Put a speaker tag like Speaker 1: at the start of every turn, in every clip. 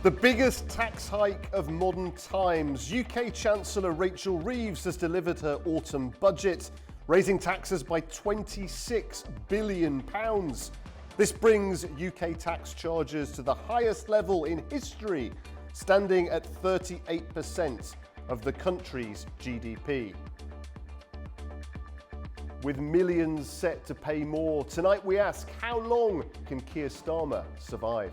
Speaker 1: The biggest tax hike of modern times. UK Chancellor Rachel Reeves has delivered her autumn budget, raising taxes by £26 billion. This brings UK tax charges to the highest level in history, standing at 38% of the country's GDP. With millions set to pay more, tonight we ask, how long can Keir Starmer survive?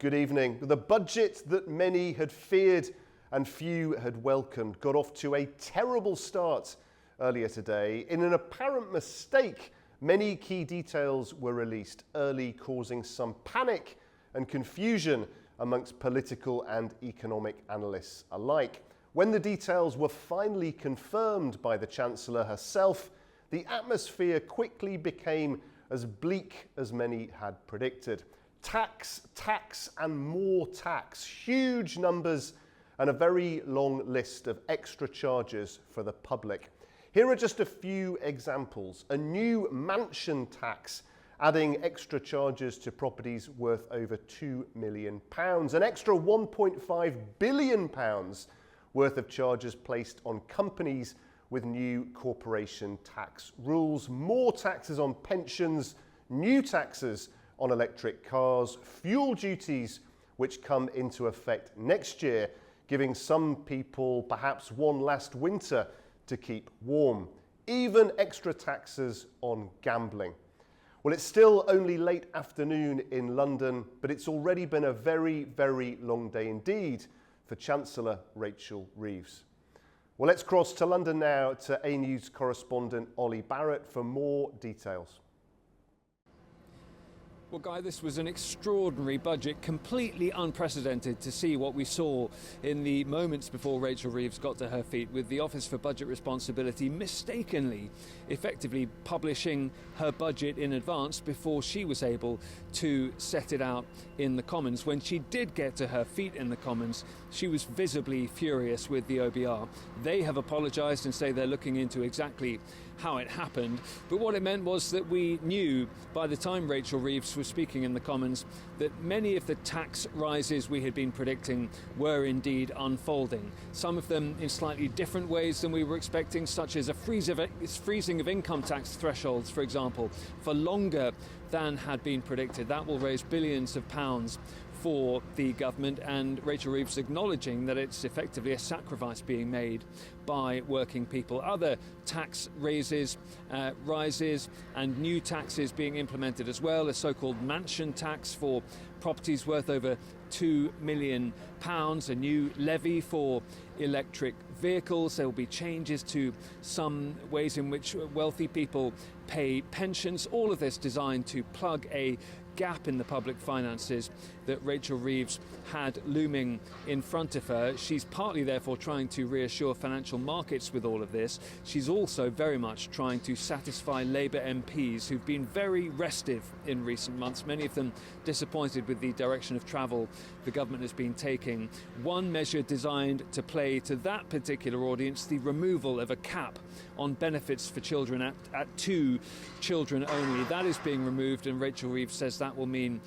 Speaker 1: Good evening. The budget that many had feared and few had welcomed got off to a terrible start earlier today. In an apparent mistake, many key details were released early, causing some panic and confusion amongst political and economic analysts alike. When the details were finally confirmed by the Chancellor herself, the atmosphere quickly became as bleak as many had predicted. Tax, tax and more tax, huge numbers and a very long list of extra charges for the public. Here are just a few examples. A new mansion tax, adding extra charges to properties worth over £2 million. An extra £1.5 billion worth of charges placed on companies with new corporation tax rules. More taxes on pensions, new taxes on electric cars, fuel duties which come into effect next year, giving some people perhaps one last winter to keep warm. Even extra taxes on gambling. Well, it's still only late afternoon in London, but it's already been a very, very long day indeed for Chancellor Rachel Reeves. Well, let's cross to London now to A News correspondent Ollie Barrett for more details.
Speaker 2: Well, Guy, this was an extraordinary budget, completely unprecedented to see what we saw in the moments before Rachel Reeves got to her feet, with the Office for Budget Responsibility mistakenly effectively publishing her budget in advance before she was able to set it out in the Commons. When she did get to her feet in the Commons, she was visibly furious with the OBR. They have apologised and say they're looking into exactly how it happened, but what it meant was that we knew by the time Rachel Reeves was speaking in the Commons that many of the tax rises we had been predicting were indeed unfolding. Some of them in slightly different ways than we were expecting, such as a freezing of income tax thresholds, for example, for longer than had been predicted. That will raise billions of pounds for the government, and Rachel Reeves acknowledging that it's effectively a sacrifice being made by working people. Other tax rises and new taxes being implemented as well, a so-called mansion tax for properties worth over £2 million, a new levy for electric vehicles. There will be changes to some ways in which wealthy people pay pensions. All of this designed to plug a gap in the public finances that Rachel Reeves had looming in front of her. She's partly therefore trying to reassure financial markets with all of this. She's also very much trying to satisfy Labour MPs who've been very restive in recent months, many of them disappointed with the direction of travel the government has been taking. One measure designed to play to that particular audience, the removal of a cap on benefits for children at 2 children only. That is being removed, and Rachel Reeves says that will mean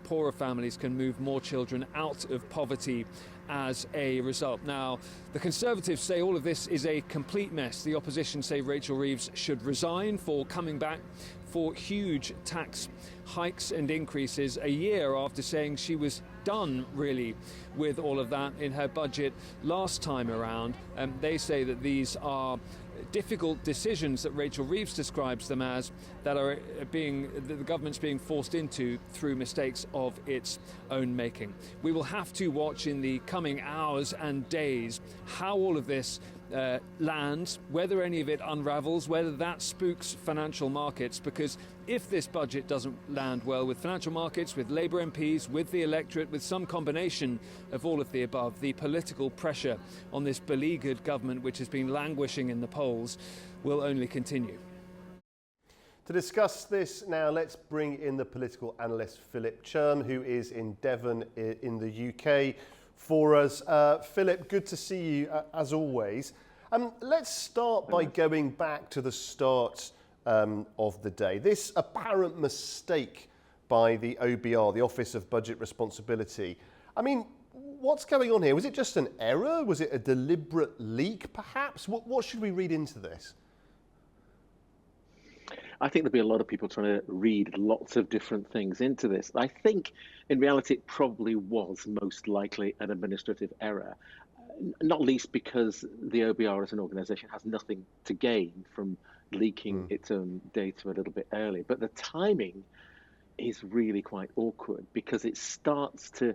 Speaker 2: poorer families can move more children out of poverty as a result. Now, the Conservatives say all of this is a complete mess. The opposition say Rachel Reeves should resign for coming back for huge tax hikes and increases a year after saying she was done, really, with all of that in her budget last time around. They say that these are difficult decisions that Rachel Reeves describes them as, that the government's being forced into through mistakes of its own making. We will have to watch in the coming hours and days how all of this lands, whether any of it unravels, whether that spooks financial markets, because if this budget doesn't land well with financial markets, with Labour MPs, with the electorate, with some combination of all of the above, the political pressure on this beleaguered government, which has been languishing in the polls, will only continue.
Speaker 1: To discuss this now, let's bring in the political analyst Philip Churn, who is in Devon in the UK. for us. Philip, good to see you as always. Let's start by going back to the start of the day. This apparent mistake by the OBR, the Office of Budget Responsibility. I mean, what's going on here? Was it just an error? Was it a deliberate leak, perhaps? What should we read into this?
Speaker 3: I think there'll be a lot of people trying to read lots of different things into this. I think, in reality, it probably was most likely an administrative error, not least because the OBR as an organisation has nothing to gain from leaking its own data a little bit early. But the timing is really quite awkward because it starts to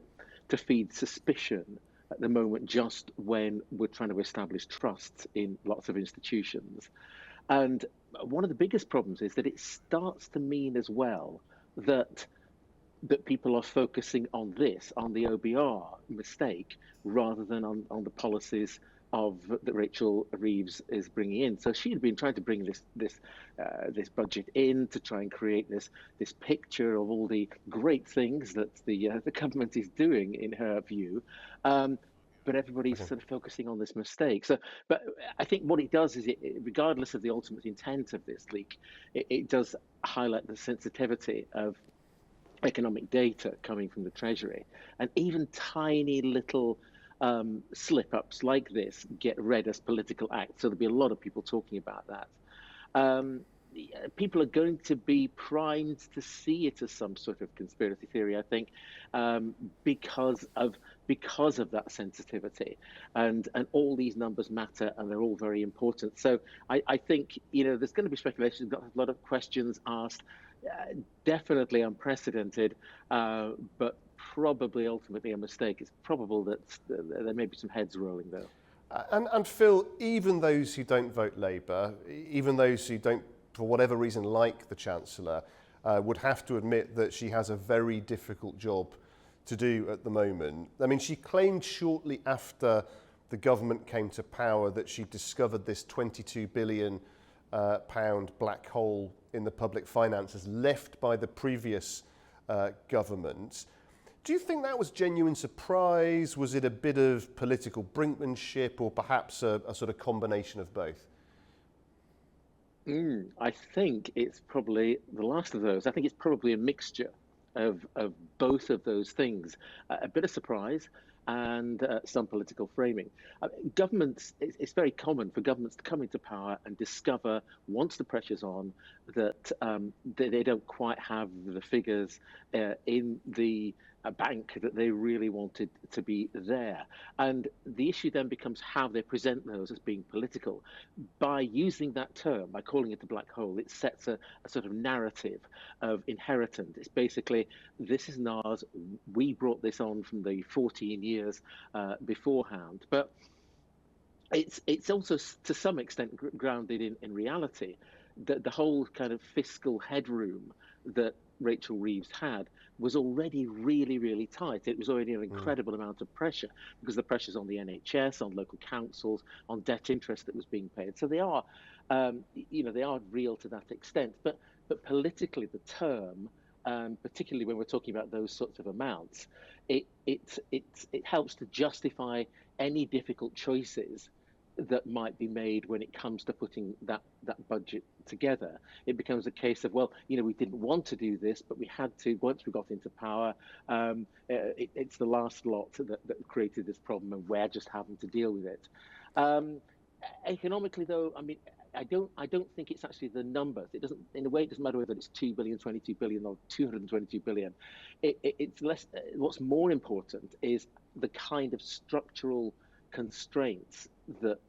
Speaker 3: feed suspicion at the moment just when we're trying to establish trust in lots of institutions. And one of the biggest problems is that it starts to mean as well that people are focusing on this, on the OBR mistake, rather than on the policies that Rachel Reeves is bringing in. So she had been trying to bring this budget in to try and create this picture of all the great things that the government is doing, in her view. But everybody's sort of focusing on this mistake. But I think what it does is, regardless of the ultimate intent of this leak, it does highlight the sensitivity of economic data coming from the Treasury, and even tiny little slip-ups like this get read as political acts. So there'll be a lot of people talking about that. People are going to be primed to see it as some sort of conspiracy theory, I think, because of that sensitivity, and all these numbers matter, and they're all very important. So I think there's going to be speculation, got a lot of questions asked, definitely unprecedented, but probably ultimately a mistake. It's probable that there may be some heads rolling though.
Speaker 1: And Phil, even those who don't vote Labour, even those who don't, for whatever reason, like the Chancellor, would have to admit that she has a very difficult job to do at the moment. I mean, she claimed shortly after the government came to power that she discovered this £22 billion black hole in the public finances left by the previous government. Do you think that was genuine surprise? Was it a bit of political brinkmanship, or perhaps a sort of combination of both?
Speaker 3: I think it's probably the last of those. I think it's probably a mixture of both of those things. A bit of surprise and some political framing. Governments, it's very common for governments to come into power and discover, once the pressure's on, that they don't quite have the figures in the bank that they really wanted to be there. And the issue then becomes how they present those as being political. By using that term, by calling it a black hole, it sets a sort of narrative of inheritance. It's basically, this is ours, we brought this on from the 14 years beforehand. But it's also to some extent grounded in reality. The whole kind of fiscal headroom that Rachel Reeves had was already really, really tight. It was already an incredible amount of pressure, because the pressure's on the NHS, on local councils, on debt interest that was being paid. So they are, they are real to that extent. But politically, the term, particularly when we're talking about those sorts of amounts, it helps to justify any difficult choices that might be made when it comes to putting that budget together. It becomes a case of, well, we didn't want to do this, but we had to once we got into power. It's the last lot that created this problem, and we're just having to deal with it. Economically, though, I mean, I don't think it's actually the numbers. It doesn't, in a way, it doesn't matter whether it's 2 billion, 22 billion, or 222 billion. It's less. What's more important is the kind of structural constraints that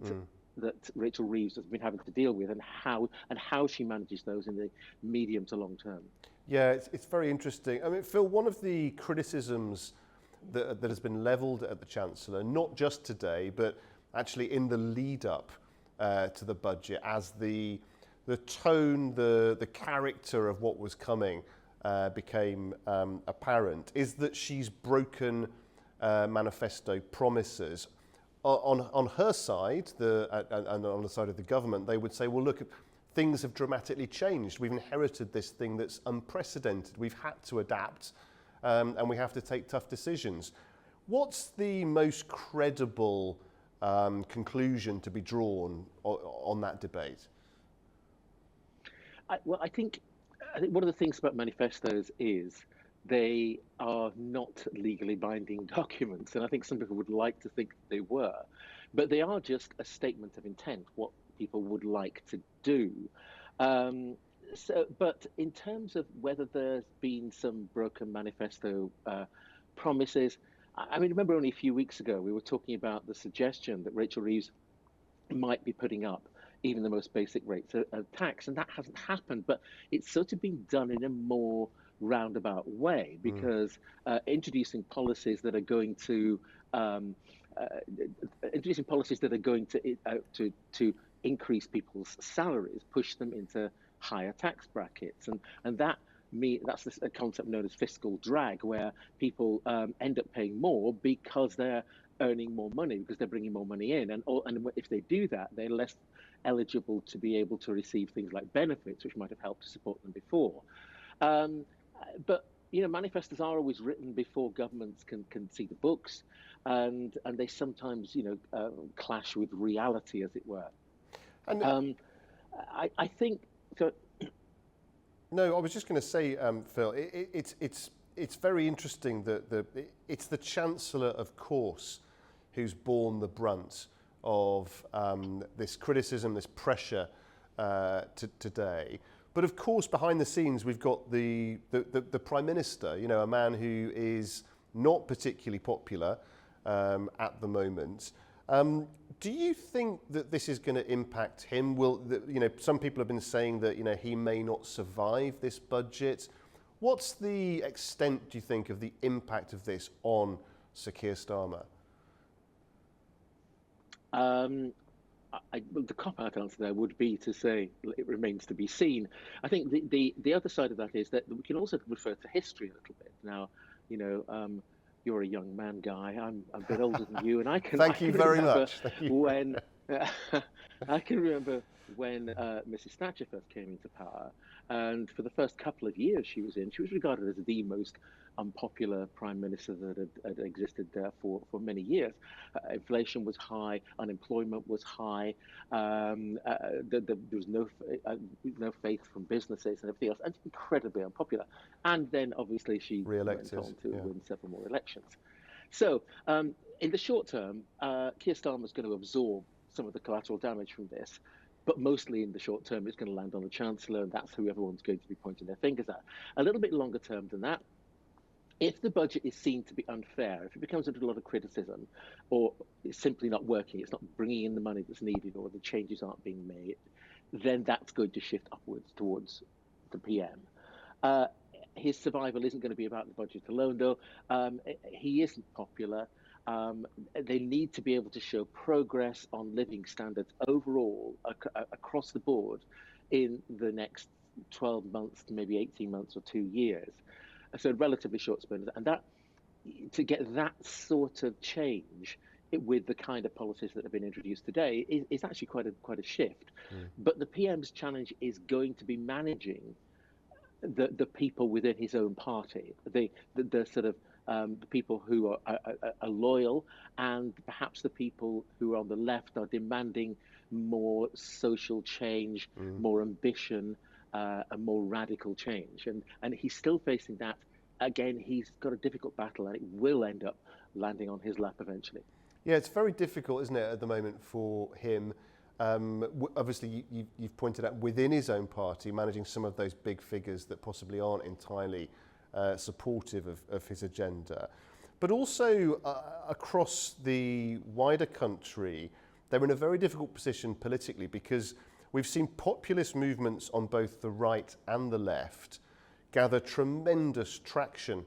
Speaker 3: Rachel Reeves has been having to deal with, and how she manages those in the medium to long term.
Speaker 1: Yeah, it's very interesting. I mean, Phil, one of the criticisms that has been levelled at the Chancellor, not just today, but actually in the lead up to the budget, as the tone, the character of what was coming became apparent, is that she's broken manifesto promises. On her side, and on the side of the government, they would say, well, look, things have dramatically changed. We've inherited this thing that's unprecedented. We've had to adapt, and we have to take tough decisions. What's the most credible conclusion to be drawn on that debate?
Speaker 3: Well, I think one of the things about manifestos is they are not legally binding documents, and I think some people would like to think they were, but they are just a statement of intent, what people would like to do. Um, but in terms of whether there's been some broken manifesto promises, I mean, remember only a few weeks ago we were talking about the suggestion that Rachel Reeves might be putting up even the most basic rates of tax, and that hasn't happened. But it's sort of been done in a more roundabout way because introducing policies that are going to um, uh, introducing policies that are going to increase people's salaries, push them into higher tax brackets, and that's a concept known as fiscal drag, where people end up paying more because they're earning more money because they're bringing more money in, and if they do that, they're less eligible to be able to receive things like benefits, which might have helped to support them before. Um, but manifestos are always written before governments can see the books, and they sometimes clash with reality, as it were.
Speaker 1: And
Speaker 3: Um, I think so.
Speaker 1: no, I was just going to say, Phil, it's very interesting that it's the Chancellor, of course, who's borne the brunt of this criticism, this pressure today. But of course, behind the scenes, we've got the Prime Minister, a man who is not particularly popular at the moment. Do you think that this is going to impact him? Some people have been saying that he may not survive this budget. What's the extent, do you think, of the impact of this on Sir Keir Starmer?
Speaker 3: Well, the cop-out answer there would be to say it remains to be seen. I think the other side of that is that we can also refer to history a little bit. Now, you're a young man, Guy. I'm a bit older than you, and I can
Speaker 1: Thank you very much. Thank you.
Speaker 3: When I can remember when Mrs. Thatcher first came into power, and for the first couple of years she was regarded as the most unpopular prime minister that had existed for many years. Inflation was high, unemployment was high, there was no faith from businesses and everything else, and incredibly unpopular. And then obviously she
Speaker 1: Re-elected,
Speaker 3: went on to win several more elections. So in the short term, Keir Starmer is going to absorb some of the collateral damage from this, but mostly in the short term, it's going to land on the Chancellor, and that's who everyone's going to be pointing their fingers at. A little bit longer term than that, if the budget is seen to be unfair, if it becomes under a lot of criticism, or it's simply not working, it's not bringing in the money that's needed, or the changes aren't being made, then that's going to shift upwards towards the PM. His survival isn't going to be about the budget alone, though. He isn't popular. They need to be able to show progress on living standards overall across the board in the next 12 months to maybe 18 months or 2 years. So relatively short span, and that to get that sort of change with the kind of policies that have been introduced today is actually quite a shift. But the PM's challenge is going to be managing the people within his own party, the sort of the people who are loyal, and perhaps the people who are on the left are demanding more social change, more ambition, a more radical change, and he's still facing that. Again, he's got a difficult battle, and it will end up landing on his lap eventually.
Speaker 1: Yeah, it's very difficult, isn't it, at the moment for him? Obviously, you've pointed out within his own party, managing some of those big figures that possibly aren't entirely supportive of his agenda. But also across the wider country, they're in a very difficult position politically because we've seen populist movements on both the right and the left gather tremendous traction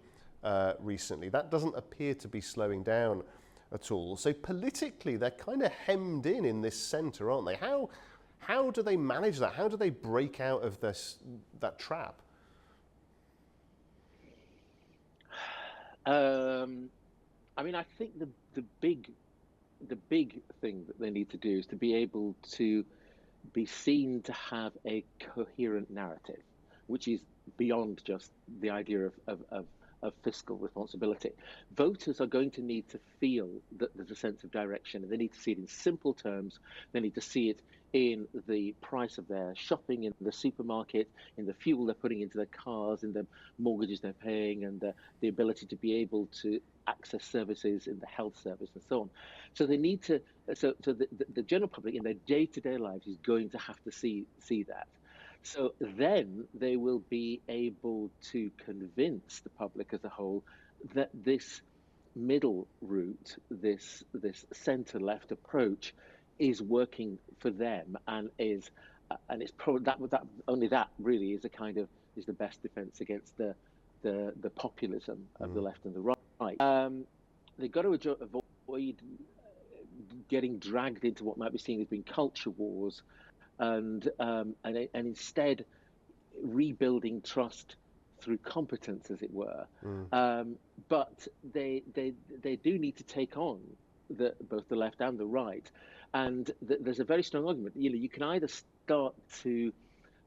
Speaker 1: recently. That doesn't appear to be slowing down at all. So politically, they're kind of hemmed in this centre, aren't they? How do they manage that? How do they break out of that trap?
Speaker 3: I mean, I think the big thing that they need to do is to be able to be seen to have a coherent narrative, which is beyond just the idea of of fiscal responsibility. Voters are going to need to feel that there's a sense of direction, and they need to see it in simple terms. They need to see it in the price of their shopping in the supermarket, in the fuel they're putting into their cars, in the mortgages they're paying, and the ability to be able to access services in the health service and so on. So they need to, the general public in their day-to-day lives is going to have to see that. So then they will be able to convince the public as a whole that this middle route, this centre-left approach, is working for them, and it's probably that only that really is the best defence against the populism of the left and the right. They've got to avoid getting dragged into what might be seen as being culture wars, and instead rebuilding trust through competence, as it were. But they do need to take on both the left and the right, and there's a very strong argument. You can either start to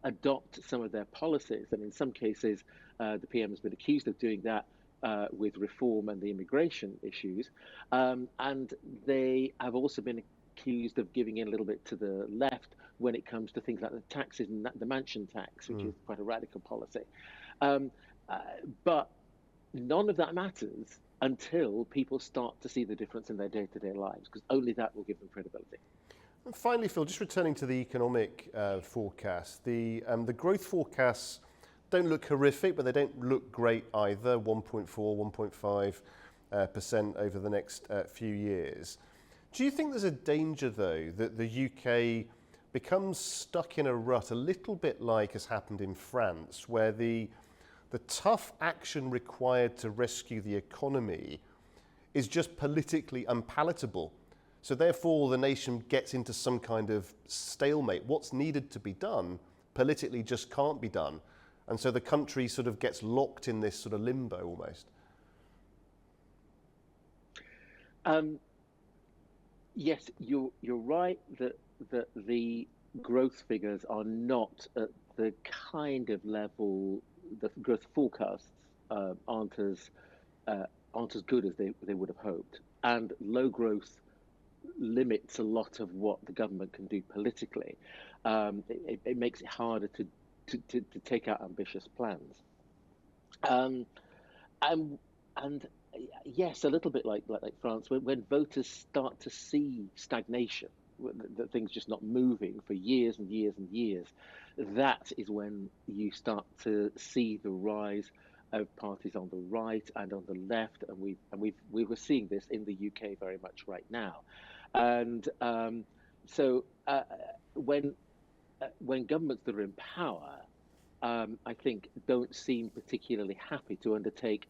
Speaker 3: adopt some of their policies, and in some cases, the PM has been accused of doing that with reform and the immigration issues, and they have also been accused of giving in a little bit to the left when it comes to things like the taxes and the mansion tax, which is quite a radical policy. But none of that matters until people start to see the difference in their day-to-day lives, because only that will give them credibility.
Speaker 1: And finally, Phil, just returning to the economic forecast, the growth forecasts don't look horrific, but they don't look great either, 1.4, 1.5% over the next few years. Do you think there's a danger, though, that the UK becomes stuck in a rut, a little bit like has happened in France, where the tough action required to rescue the economy is just politically unpalatable? So therefore, the nation gets into some kind of stalemate. What's needed to be done politically just can't be done. And so the country sort of gets locked in this sort of limbo almost.
Speaker 3: Yes, you're right that the growth figures are not at the kind of level, the growth forecasts aren't as good as they would have hoped, and low growth limits a lot of what the government can do politically. It makes it harder to take out ambitious plans. And yes, a little bit like France, when voters start to see stagnation, that things just not moving for years and years and years, that is when you start to see the rise of parties on the right and on the left, and we were seeing this in the UK very much right now. And so when governments that are in power, I think, don't seem particularly happy to undertake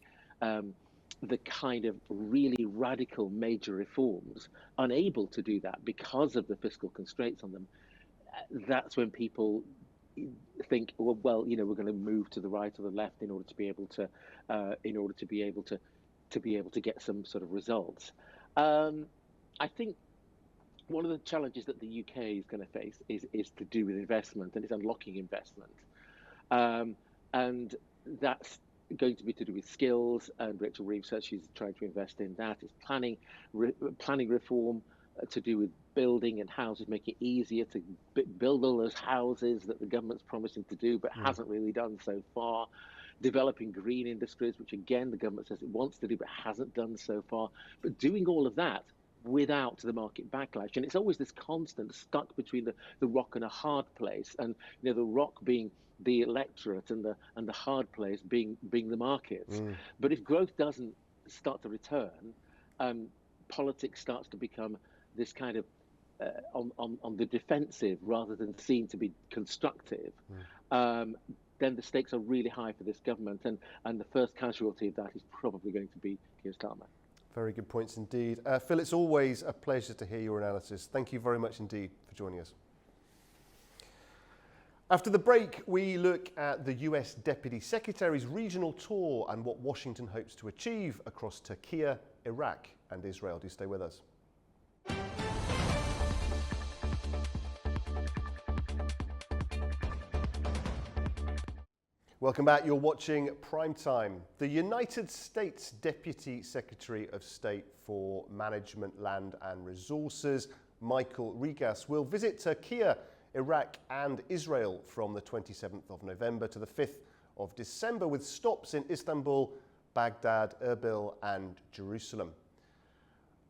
Speaker 3: the kind of really radical major reforms, unable to do that because of the fiscal constraints on them, that's when people think, well, we're going to move to the right or the left in order to be able to get some sort of results. I think one of the challenges that the UK is going to face is to do with investment, and it's unlocking investment. And that's going to be to do with skills, and Rachel Reeves says she's trying to invest in that. It's planning reform to do with building and houses, making it easier to build all those houses that the government's promising to do but hasn't really done so far. Developing green industries, which again the government says it wants to do but hasn't done so far. But doing all of that without the market backlash, and it's always this constant stuck between the rock and a hard place, and the rock being the electorate and the hard place being the markets. But if growth doesn't start to return, politics starts to become this kind of on the defensive rather than seen to be constructive. Then the stakes are really high for this government, and the first casualty of that is probably going to be Keir Starmer.
Speaker 1: Very good points indeed. Phil, it's always a pleasure to hear your analysis. Thank you very much indeed for joining us. After the break, we look at the US Deputy Secretary's regional tour and what Washington hopes to achieve across Turkey, Iraq and Israel. Do stay with us. Welcome back. You're watching Primetime. The United States Deputy Secretary of State for Management, Land and Resources, Michael Regas, will visit Turkey, Iraq and Israel from the 27th of November to the 5th of December, with stops in Istanbul, Baghdad, Erbil and Jerusalem.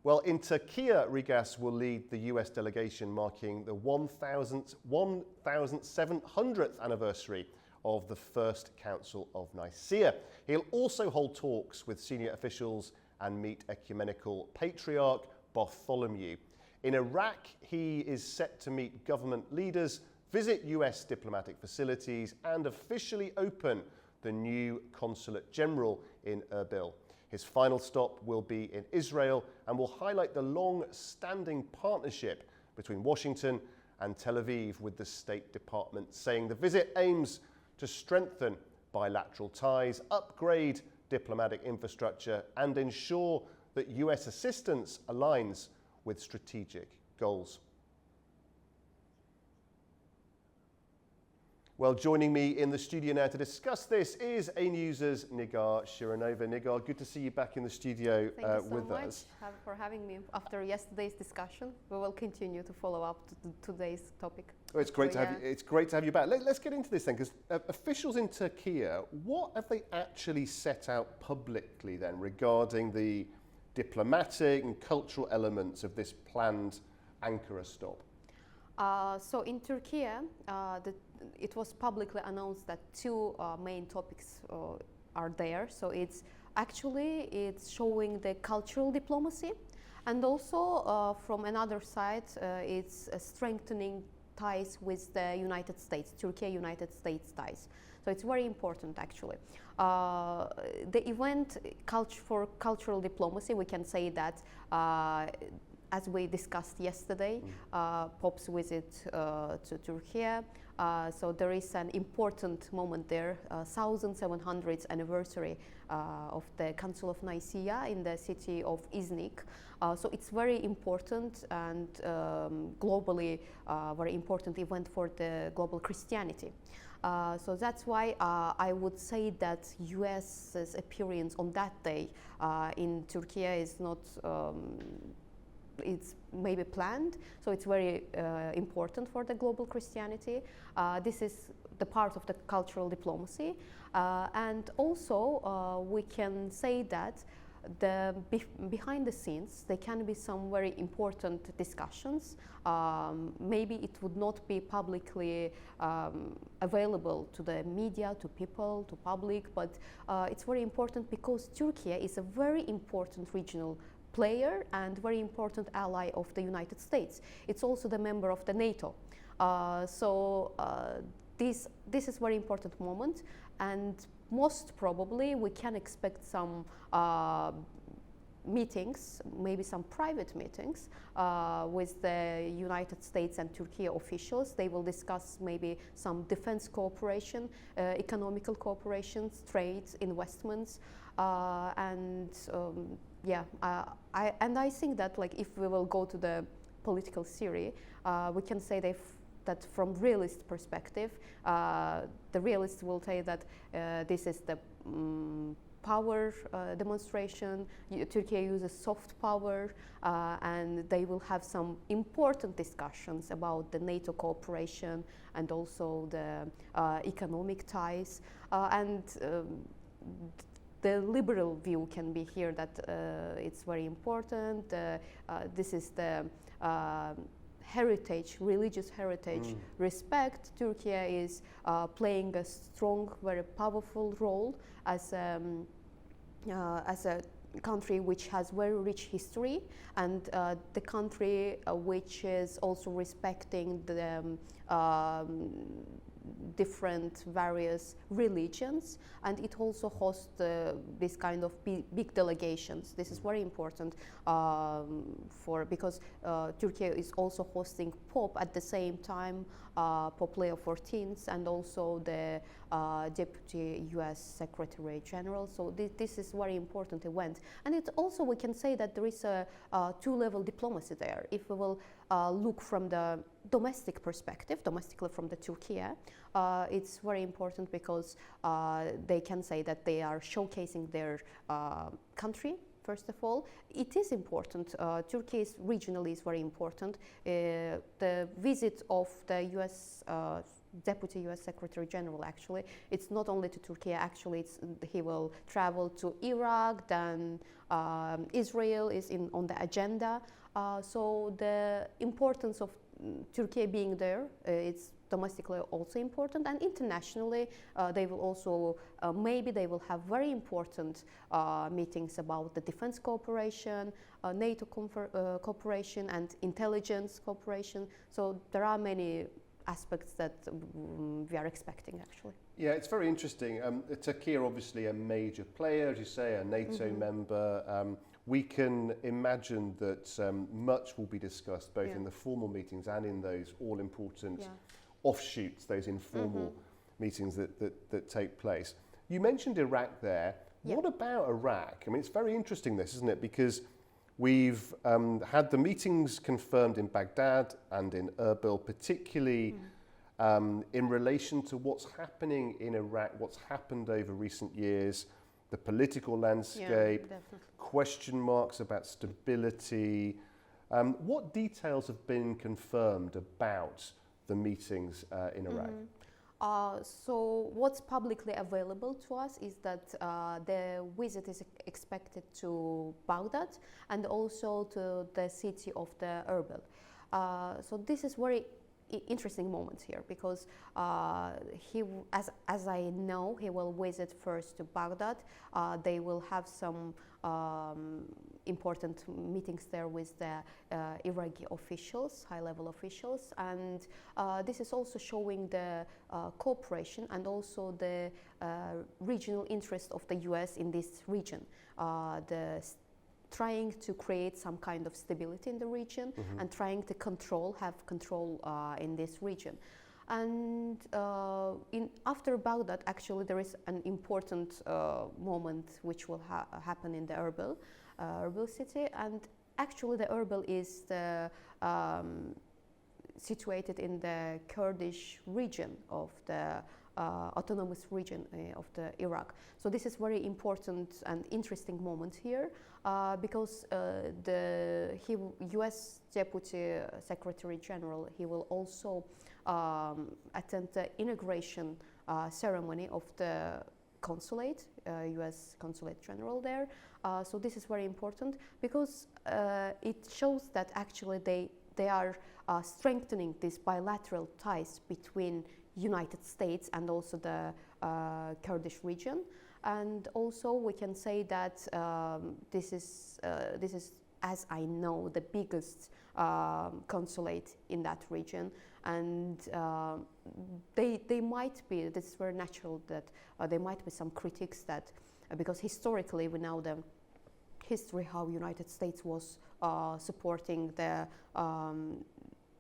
Speaker 1: Well, in Turkey, Regas will lead the US delegation marking the 1,700th anniversary of the First Council of Nicaea. He'll also hold talks with senior officials and meet Ecumenical Patriarch Bartholomew. In Iraq, he is set to meet government leaders, visit US diplomatic facilities and officially open the new Consulate General in Erbil. His final stop will be in Israel and will highlight the long-standing partnership between Washington and Tel Aviv, with the State Department saying the visit aims to strengthen bilateral ties, upgrade diplomatic infrastructure and ensure that US assistance aligns with strategic goals. Well, joining me in the studio now to discuss this is A News's Nigar Shironova. Nigar, good to see you back in the studio with us.
Speaker 4: Thank you so much for having me. After yesterday's discussion, we will continue to follow up to today's topic.
Speaker 1: Oh, it's great to have you. It's great to have you back. Let's get into this then, because officials in Turkey, what have they actually set out publicly then regarding the diplomatic and cultural elements of this planned Ankara stop?
Speaker 4: So in Turkey, it was publicly announced that two main topics are there. So it's showing the cultural diplomacy, and also from another side, it's strengthening ties with the United States, Turkey-United States ties. So it's very important actually. The event for cultural diplomacy, we can say that as we discussed yesterday, Pope's visit to Turkey. So there is an important moment there, 1700th anniversary of the Council of Nicaea in the city of Iznik. So it's very important and globally very important event for the global Christianity. So that's why I would say that US's appearance on that day in Turkey is not it's maybe planned, so it's very important for the global Christianity. This is the part of the cultural diplomacy, and also we can say that behind the scenes there can be some very important discussions. Maybe it would not be publicly available to the media, to people, to public, but it's very important because Turkey is a very important regional player and very important ally of the United States. It's also the member of the NATO. This is very important moment, and most probably we can expect some meetings, maybe some private meetings with the United States and Turkey officials. They will discuss maybe some defense cooperation, economical cooperation, trade, investments, and I think that if we will go to the political theory, we can say that from realist perspective, the realists will say that this is the power demonstration. Turkey uses soft power, and they will have some important discussions about the NATO cooperation and also the economic ties. The liberal view can be here that it's very important. This is the heritage, religious heritage, respect. Turkey is playing a strong, very powerful role as a country which has very rich history, and the country which is also respecting the different various religions, and it also hosts this kind of big delegations. This is very important because Turkey is also hosting Pope at the same time, Pope Leo XIV, and also the Deputy US Secretary General. So this is very important event, and it also we can say that there is a two-level diplomacy there. If we will look from the domestic perspective, domestically from the Turkey, it's very important because they can say that they are showcasing their country. First of all, it is important. Turkey is regionally is very important. The visit of the U.S. Deputy U.S. Secretary General, actually, it's not only to Turkey. Actually, he will travel to Iraq. Then Israel is on the agenda. So the importance of Turkey being there, it's domestically also important, and internationally they will also maybe they will have very important meetings about the defense cooperation, NATO cooperation, and intelligence cooperation. So there are many aspects that we are expecting, actually.
Speaker 1: Yeah, it's very interesting. Turkey are obviously a major player, as you say, a NATO member. We can imagine that much will be discussed both in the formal meetings and in those all-important offshoots, those informal meetings that take place. You mentioned Iraq there. What about Iraq? I mean, it's very interesting this, isn't it? Because we've had the meetings confirmed in Baghdad and in Erbil, particularly in relation to what's happening in Iraq, what's happened over recent years, the political landscape, question marks about stability. What details have been confirmed about the meetings in Iraq?
Speaker 4: So what's publicly available to us is that the visit is expected to Baghdad and also to the city of the Erbil. So this is very interesting moment here because as I know, he will visit first to Baghdad. They will have some important meetings there with the Iraqi officials, high-level officials, and this is also showing the cooperation and also the regional interest of the U.S. in this region. Trying to create some kind of stability in the region and trying to have control in this region. And after Baghdad, actually, there is an important moment which will happen in the Erbil city. And actually, the Erbil is situated in the Kurdish region of the autonomous region of the Iraq. So this is very important and interesting moment here because the U.S. Deputy Secretary General, he will also attend the inauguration ceremony of the consulate, U.S. Consulate General there. So this is very important because it shows that actually they are strengthening these bilateral ties between United States and also the Kurdish region, and also we can say that this is, as I know, the biggest consulate in that region, and they might be. This is very natural that there might be some critics that because historically we know the history how United States was supporting the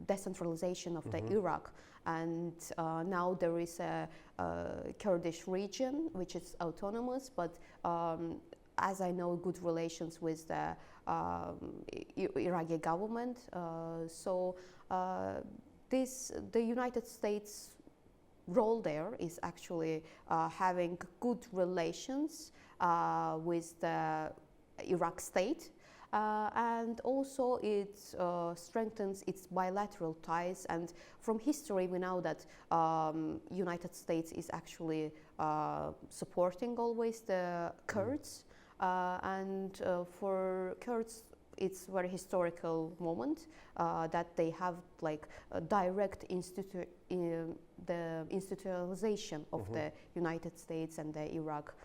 Speaker 4: decentralization of the Iraq. And now there is a Kurdish region which is autonomous, but as I know, good relations with the Iraqi government. So the United States role there is actually having good relations with the Iraq state. And also it strengthens its bilateral ties, and from history we know that United States is actually supporting always the Kurds, and for Kurds it's a very historical moment that they have like a direct the institutionalization of the United States and the Iraq.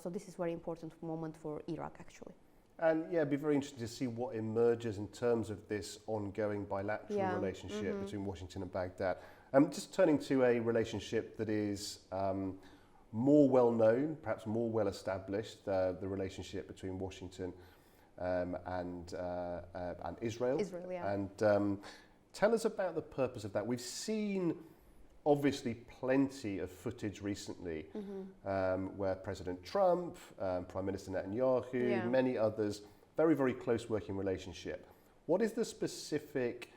Speaker 4: So this is a very important moment for Iraq actually.
Speaker 1: And yeah, it'd be very interesting to see what emerges in terms of this ongoing bilateral relationship between Washington and Baghdad. Just turning to a relationship that is more well known, perhaps more well established, the relationship between Washington and Israel. And tell us about the purpose of that. We've seen obviously plenty of footage recently where President Trump, Prime Minister Netanyahu, many others, very, very close working relationship. What is the specific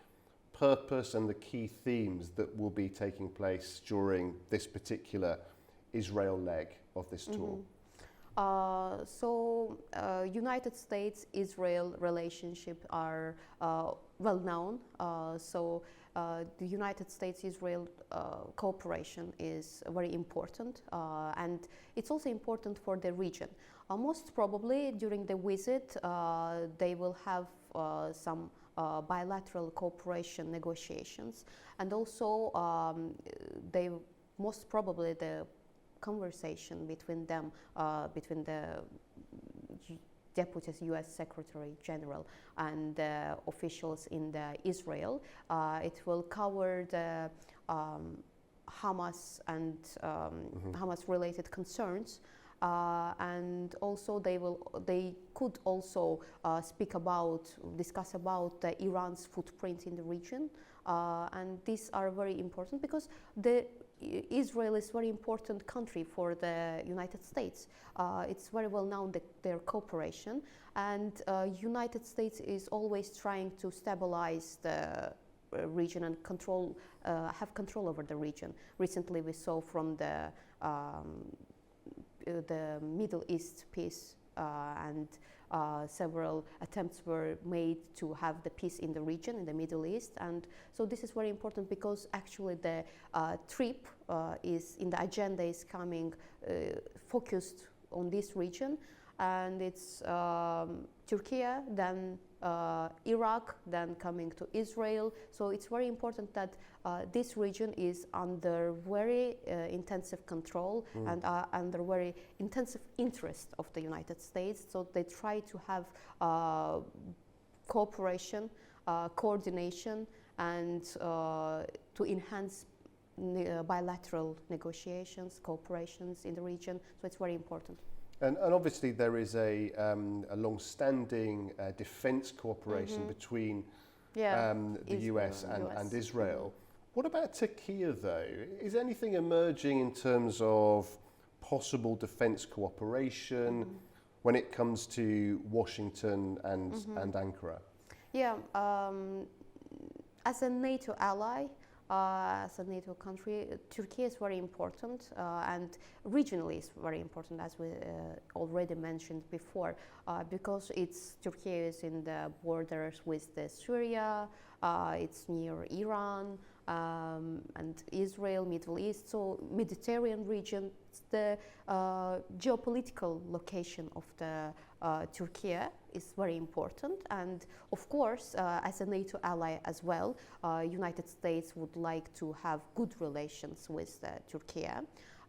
Speaker 1: purpose and the key themes that will be taking place during this particular Israel leg of this tour?
Speaker 4: United States-Israel relationship are well known. The United States-Israel cooperation is very important, and it's also important for the region. Most probably during the visit, they will have some bilateral cooperation negotiations, and also they most probably the conversation between them, between the Deputy U.S. Secretary General and officials in Israel. It will cover the Hamas and Hamas-related concerns. And also they could also discuss about Iran's footprint in the region, and these are very important because Israel is a very important country for the United States. It's very well known their cooperation, and United States is always trying to stabilize the region and have control over the region. Recently, we saw from the Middle East peace, and several attempts were made to have the peace in the region, in the Middle East. And so this is very important because actually the trip is in the agenda is coming focused on this region, and it's Turkey, then Iraq, then coming to Israel. So it's very important that this region is under very intensive control and under very intensive interest of the United States. So they try to have cooperation, coordination, and to enhance bilateral negotiations, cooperations in the region. So it's very important.
Speaker 1: And obviously there is a long-standing defence cooperation between the US and Israel. What about Turkey, though? Is anything emerging in terms of possible defence cooperation when it comes to Washington and Ankara?
Speaker 4: Yeah, as a NATO ally, as a NATO country, Turkey is very important, and regionally is very important, as we already mentioned before, because Turkey is in the borders with Syria, it's near Iran, and Israel, Middle East, so Mediterranean region. The geopolitical location of the Turkey is very important, and of course, as a NATO ally as well, United States would like to have good relations with Turkey,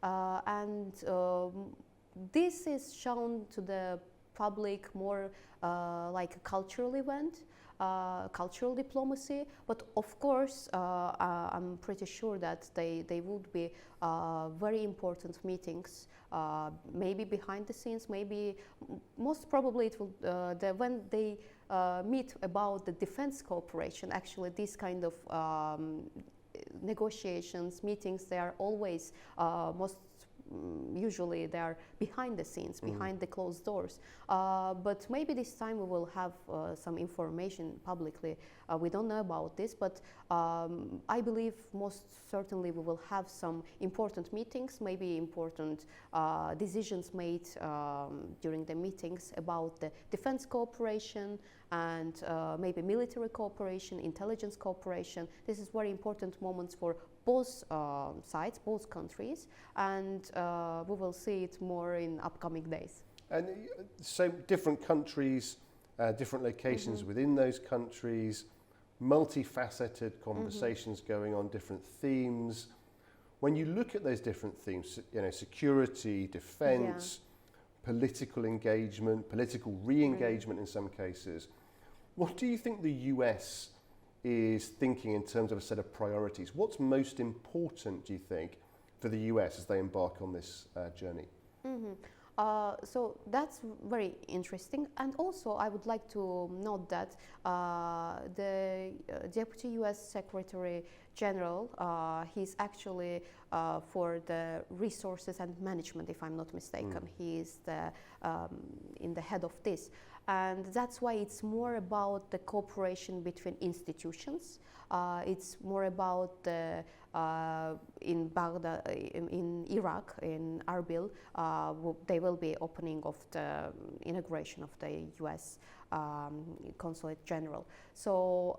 Speaker 4: and this is shown to the public more like a cultural event. Cultural diplomacy, but of course I'm pretty sure that they would be very important meetings, maybe behind the scenes, maybe most probably it will when they meet about the defense cooperation. Actually, this kind of negotiations, meetings, they are always usually they are behind the scenes, behind the closed doors. But maybe this time we will have some information publicly. We don't know about this, but I believe most certainly we will have some important meetings, maybe important decisions made during the meetings about the defense cooperation and maybe military cooperation, intelligence cooperation. This is very important moments for both sides, both countries, and we will see it more in upcoming days.
Speaker 1: And so different countries, different locations within those countries, multifaceted conversations going on, different themes. When you look at those different themes, security, defense, political engagement, political re-engagement in some cases, what do you think the US is thinking in terms of a set of priorities? What's most important, do you think, for the US as they embark on this journey?
Speaker 4: So that's very interesting, and also I would like to note that the Deputy U.S. Secretary General, he's actually for the resources and management, if I'm not mistaken. He is in the head of this. and that's why it's more about the cooperation between institutions. It's more about the in Baghdad, in Iraq, in Erbil, they will be opening of the inauguration of the U.S. Consulate General. So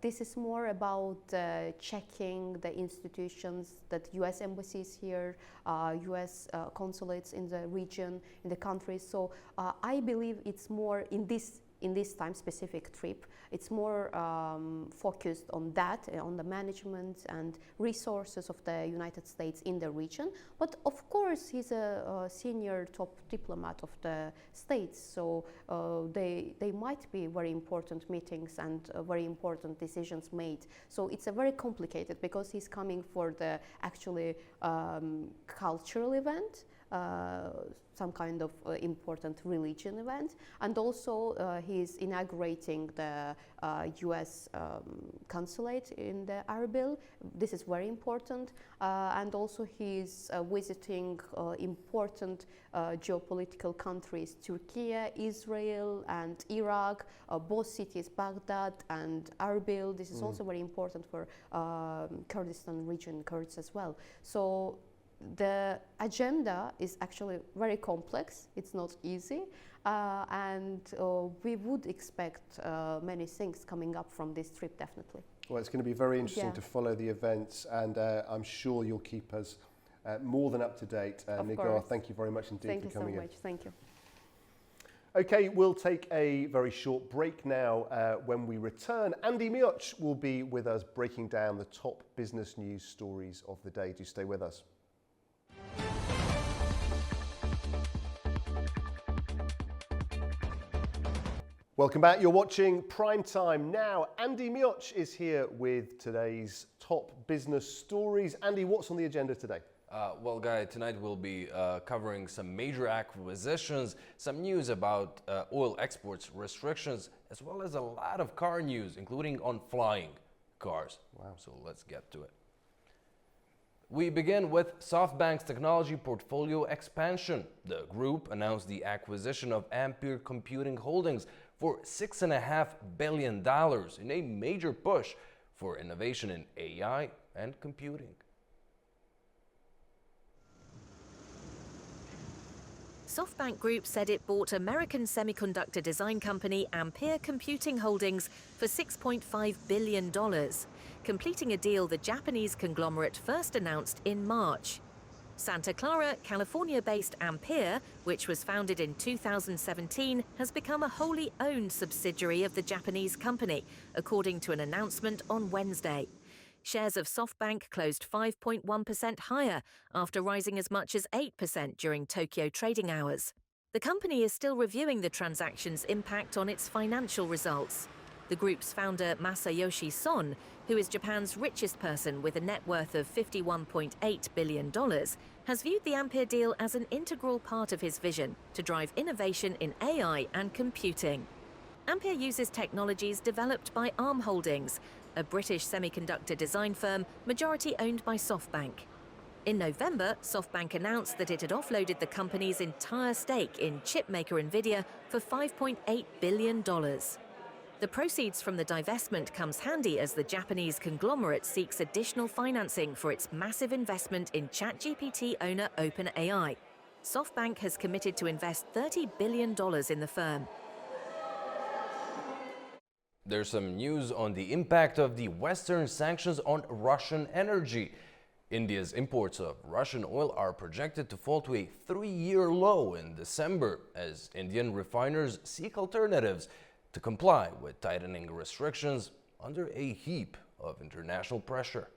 Speaker 4: this is more about checking the institutions, that U.S. embassies here, U.S. consulates in the region, in the country. So I believe it's more in this time-specific trip, it's more focused on that, on the management and resources of the United States in the region. But of course, he's a senior top diplomat of the States, so they might be very important meetings and very important decisions made. So it's a very complicated, because he's coming for the actually cultural event, some kind of important religion event, and also he's inaugurating the U.S. consulate in the Erbil. This is very important, and also he's visiting important geopolitical countries: Turkey, Israel, and Iraq. Both cities, Baghdad and Erbil. This is also very important for Kurdistan region, Kurds as well. So the agenda is actually very complex. It's not easy, and we would expect many things coming up from this trip, definitely.
Speaker 1: Well, it's going to be very interesting to follow the events, and I'm sure you'll keep us more than up to date. Nigar, thank you very much indeed for coming in.
Speaker 4: Thank you so much. Thank you.
Speaker 1: Okay, we'll take a very short break now. When we return, Andy Mioch will be with us breaking down the top business news stories of the day. Do stay with us. Welcome back. You're watching Prime Time now. Andy Mioch is here with today's top business stories. Andy, what's on the agenda today?
Speaker 5: Well, Guy, tonight we'll be covering some major acquisitions, some news about oil exports restrictions, as well as a lot of car news, including on flying cars. Wow. So let's get to it. We begin with SoftBank's technology portfolio expansion. The group announced the acquisition of Ampere Computing Holdings for $6.5 billion in a major push for innovation in AI and computing.
Speaker 6: SoftBank Group said it bought American semiconductor design company Ampere Computing Holdings for $6.5 billion, completing a deal the Japanese conglomerate first announced in March. Santa Clara, California-based Ampere, which was founded in 2017, has become a wholly owned subsidiary of the Japanese company, according to an announcement on Wednesday. Shares of SoftBank closed 5.1% higher after rising as much as 8% during Tokyo trading hours. The company is still reviewing the transaction's impact on its financial results. The group's founder, Masayoshi Son, who is Japan's richest person with a net worth of $51.8 billion, has viewed the Ampere deal as an integral part of his vision to drive innovation in AI and computing. Ampere uses technologies developed by Arm Holdings, a British semiconductor design firm majority owned by SoftBank. In November, SoftBank announced that it had offloaded the company's entire stake in chipmaker Nvidia for $5.8 billion. The proceeds from the divestment comes handy as the Japanese conglomerate seeks additional financing for its massive investment in ChatGPT owner OpenAI. SoftBank has committed to invest $30 billion in the firm.
Speaker 5: There's some news on the impact of the Western sanctions on Russian energy. India's imports of Russian oil are projected to fall to a 3-year low in December as Indian refiners seek alternatives to comply with tightening restrictions under a heap of international pressure.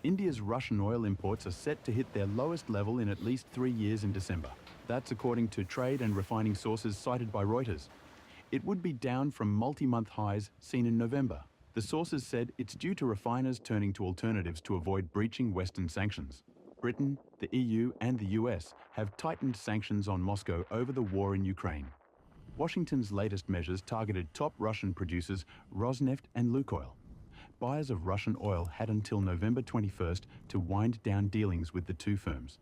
Speaker 7: India's Russian oil imports are set to hit their lowest level in at least 3 years in December. That's according to trade and refining sources cited by Reuters. It would be down from multi-month highs seen in November. The sources said it's due to refiners turning to alternatives to avoid breaching Western sanctions. Britain, the EU and the US have tightened sanctions on Moscow over the war in Ukraine. Washington's latest measures targeted top Russian producers Rosneft and Lukoil. Buyers of Russian oil had until November 21st to wind down dealings with the two firms.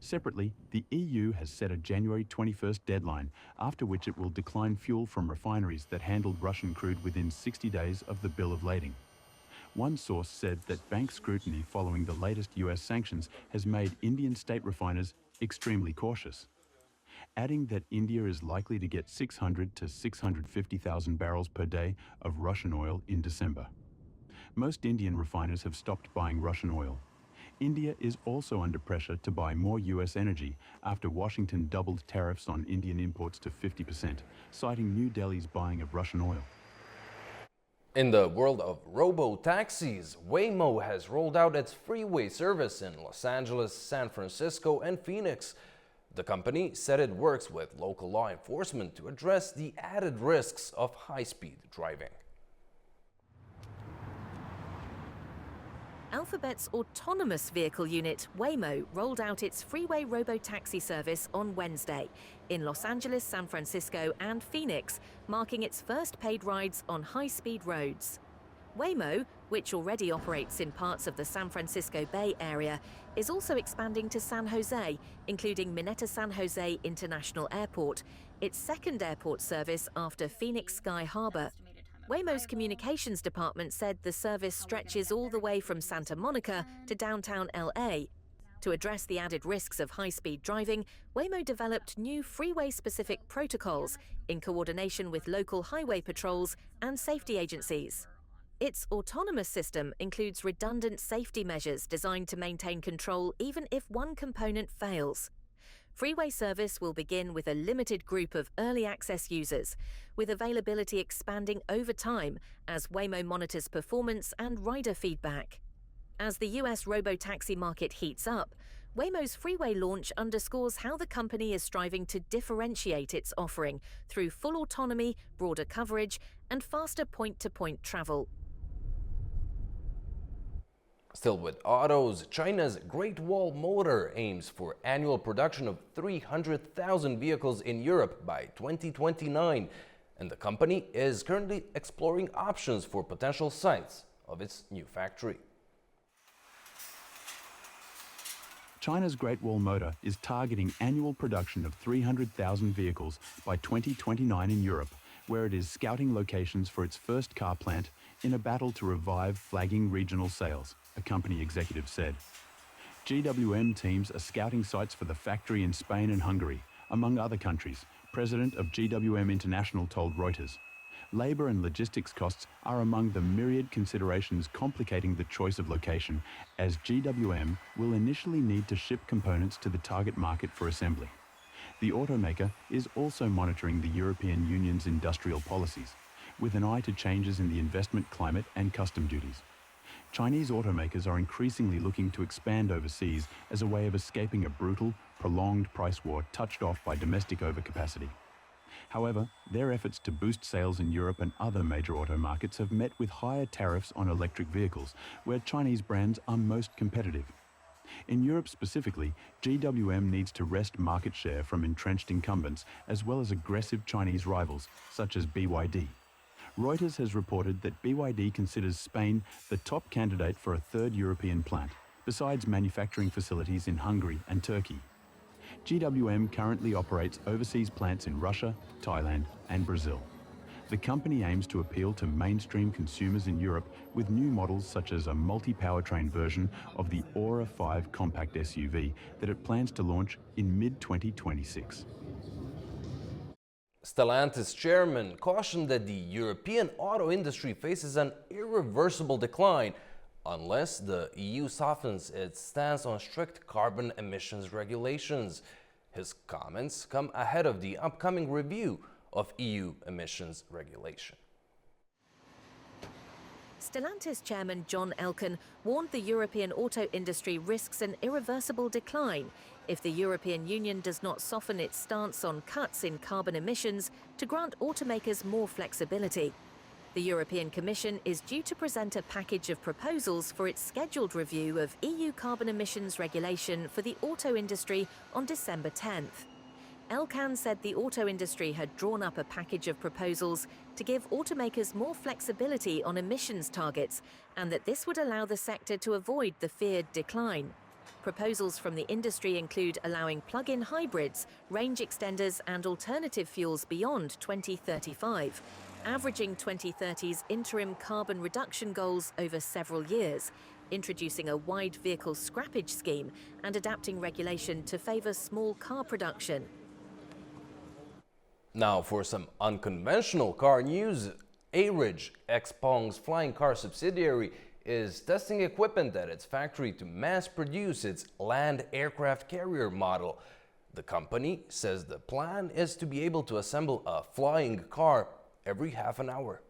Speaker 7: Separately, the EU has set a January 21st deadline, after which it will decline fuel from refineries that handled Russian crude within 60 days of the bill of lading. One source said that bank scrutiny following the latest US sanctions has made Indian state refiners extremely cautious, adding that India is likely to get 600 to 650,000 barrels per day of Russian oil in December. Most Indian refiners have stopped buying Russian oil. India is also under pressure to buy more US energy after Washington doubled tariffs on Indian imports to 50%, citing New Delhi's buying of Russian oil.
Speaker 5: In the world of robo-taxis, Waymo has rolled out its freeway service in Los Angeles, San Francisco, and Phoenix. The company said it works with local law enforcement to address the added risks of high-speed driving.
Speaker 6: Alphabet's autonomous vehicle unit, Waymo, rolled out its freeway robo-taxi service on Wednesday in Los Angeles, San Francisco, and Phoenix, marking its first paid rides on high-speed roads. Waymo, which already operates in parts of the San Francisco Bay Area, is also expanding to San Jose, including Mineta San Jose International Airport, its second airport service after Phoenix Sky Harbor. Waymo's communications department said the service stretches all the way from Santa Monica to downtown LA. To address the added risks of high-speed driving, Waymo developed new freeway-specific protocols in coordination with local highway patrols and safety agencies. Its autonomous system includes redundant safety measures designed to maintain control even if one component fails. Freeway service will begin with a limited group of early access users, with availability expanding over time as Waymo monitors performance and rider feedback. As the US robo-taxi market heats up, Waymo's freeway launch underscores how the company is striving to differentiate its offering through full autonomy, broader coverage, and faster point-to-point travel.
Speaker 5: Still with autos, China's Great Wall Motor aims for annual production of 300,000 vehicles in Europe by 2029, and the company is currently exploring options for potential sites of its new factory.
Speaker 7: China's Great Wall Motor is targeting annual production of 300,000 vehicles by 2029 in Europe, where it is scouting locations for its first car plant in a battle to revive flagging regional sales, a company executive said. GWM teams are scouting sites for the factory in Spain and Hungary, among other countries, president of GWM International told Reuters. Labour and logistics costs are among the myriad considerations complicating the choice of location, as GWM will initially need to ship components to the target market for assembly. The automaker is also monitoring the European Union's industrial policies, with an eye to changes in the investment climate and custom duties. Chinese automakers are increasingly looking to expand overseas as a way of escaping a brutal, prolonged price war touched off by domestic overcapacity. However, their efforts to boost sales in Europe and other major auto markets have met with higher tariffs on electric vehicles, where Chinese brands are most competitive. In Europe specifically, GWM needs to wrest market share from entrenched incumbents as well as aggressive Chinese rivals, such as BYD. Reuters has reported that BYD considers Spain the top candidate for a third European plant, besides manufacturing facilities in Hungary and Turkey. GWM currently operates overseas plants in Russia, Thailand, and Brazil. The company aims to appeal to mainstream consumers in Europe with new models such as a multi-powertrain version of the Aura 5 compact SUV that it plans to launch in mid-2026.
Speaker 5: Stellantis chairman cautioned that the European auto industry faces an irreversible decline unless the EU softens its stance on strict carbon emissions regulations. His comments come ahead of the upcoming review of EU emissions regulation.
Speaker 6: Stellantis chairman John Elkann warned the European auto industry risks an irreversible decline if the European Union does not soften its stance on cuts in carbon emissions to grant automakers more flexibility. The European Commission is due to present a package of proposals for its scheduled review of EU carbon emissions regulation for the auto industry on December 10th. Elkann said the auto industry had drawn up a package of proposals to give automakers more flexibility on emissions targets and that this would allow the sector to avoid the feared decline. Proposals from the industry include allowing plug-in hybrids, range extenders and alternative fuels beyond 2035, averaging 2030's interim carbon reduction goals over several years, introducing a wide vehicle scrappage scheme and adapting regulation to favour small car production.
Speaker 5: Now for some unconventional car news. A-Ridge, XPeng's flying car subsidiary, is testing equipment at its factory to mass produce its land aircraft carrier model. The company says the plan is to be able to assemble a flying car every half an hour.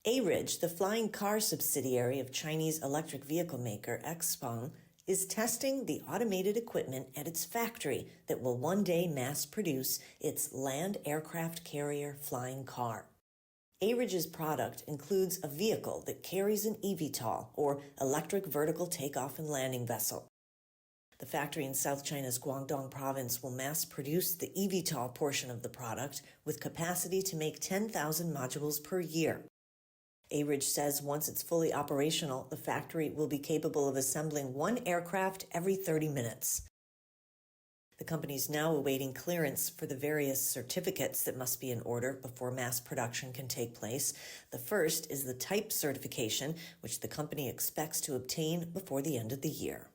Speaker 8: A-Ridge, the flying car subsidiary of Chinese electric vehicle maker XPeng, is testing the automated equipment at its factory that will one day mass produce its land aircraft carrier flying car. A-Ridge's product includes a vehicle that carries an eVTOL, or electric vertical takeoff and landing vessel. The factory in South China's Guangdong province will mass produce the eVTOL portion of the product with capacity to make 10,000 modules per year. A-Ridge says once it's fully operational, the factory will be capable of assembling one aircraft every 30 minutes. The company is now awaiting clearance for the various certificates that must be in order before mass production can take place. The first is the type certification, which the company expects to obtain before the end of the year.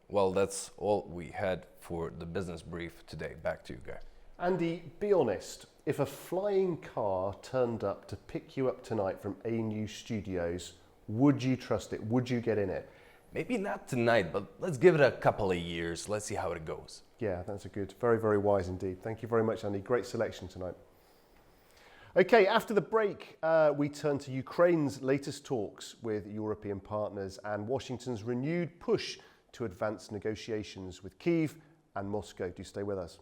Speaker 5: Well, that's all we had for the business brief today. Back to you, Guy.
Speaker 1: Andy, be honest, if a flying car turned up to pick you up tonight from A News Studios, would you trust it? Would you get in it?
Speaker 5: Maybe not tonight, but let's give it a couple of years. Let's see how it goes.
Speaker 1: Yeah, that's a good, very, very wise indeed. Thank you very much, Andy. Great selection tonight. Okay, after the break, we turn to Ukraine's latest talks with European partners and Washington's renewed push to advance negotiations with Kyiv and Moscow. Do stay with us.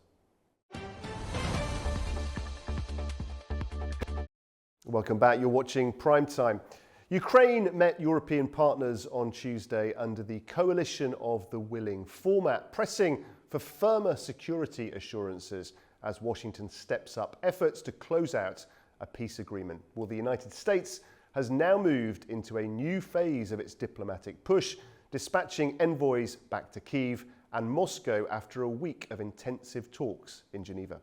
Speaker 1: Welcome back. You're watching PrimeTime. Ukraine met European partners on Tuesday under the Coalition of the Willing format, pressing for firmer security assurances as Washington steps up efforts to close out a peace agreement. Well, the United States has now moved into a new phase of its diplomatic push, dispatching envoys back to Kyiv and Moscow after a week of intensive talks in Geneva.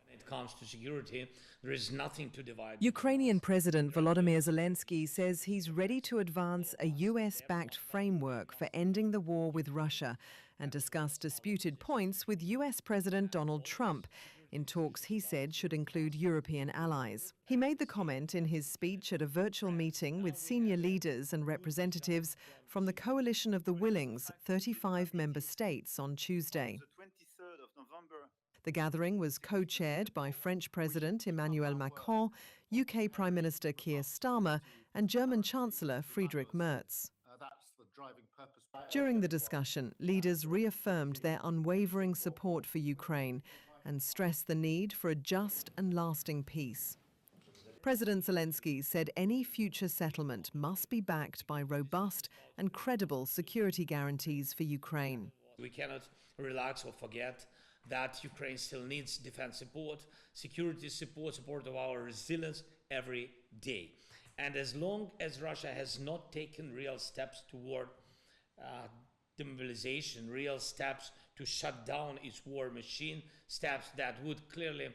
Speaker 9: When it comes to security, there is nothing to divide.
Speaker 10: Ukrainian President Volodymyr Zelensky says he's ready to advance a US-backed framework for ending the war with Russia and discuss disputed points with US President Donald Trump in talks he said should include European allies. He made the comment in his speech at a virtual meeting with senior leaders and representatives from the Coalition of the Willing's 35 member states on Tuesday. The gathering was co-chaired by French President Emmanuel Macron, UK Prime Minister Keir Starmer and German Chancellor Friedrich Merz. During the discussion, leaders reaffirmed their unwavering support for Ukraine and stressed the need for a just and lasting peace. President Zelensky said any future settlement must be backed by robust and credible security guarantees for Ukraine.
Speaker 9: We cannot relax or forget that Ukraine still needs defense support, security support, support of our resilience every day. And as long as Russia has not taken real steps toward demobilization, real steps to shut down its war machine, steps that would clearly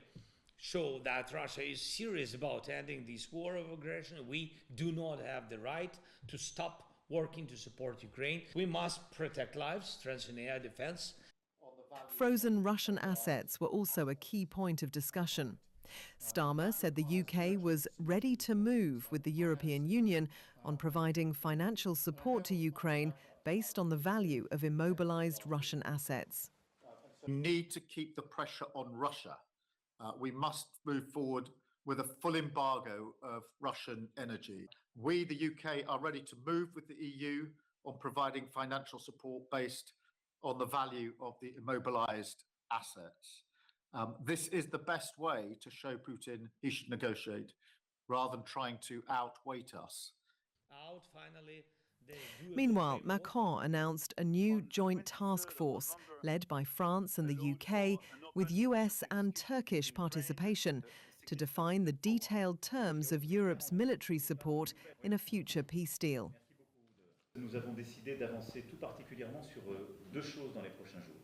Speaker 9: show that Russia is serious about ending this war of aggression, we do not have the right to stop working to support Ukraine. We must protect lives, strengthen air defense.
Speaker 10: Frozen Russian assets were also a key point of discussion. Starmer said the UK was ready to move with the European Union on providing financial support to Ukraine based on the value of immobilized Russian assets.
Speaker 11: We need to keep the pressure on Russia. We must move forward with a full embargo of Russian energy. We, the UK, are ready to move with the EU on providing financial support based on the value of the immobilized assets. This is the best way to show Putin he should negotiate rather than trying to outweight us.
Speaker 10: Meanwhile, Macron announced a new joint task force led by France and the UK with US and Turkish participation to define the detailed terms of Europe's military support in a future peace deal.
Speaker 12: Nous avons décidé d'avancer tout particulièrement sur deux choses dans les prochains jours.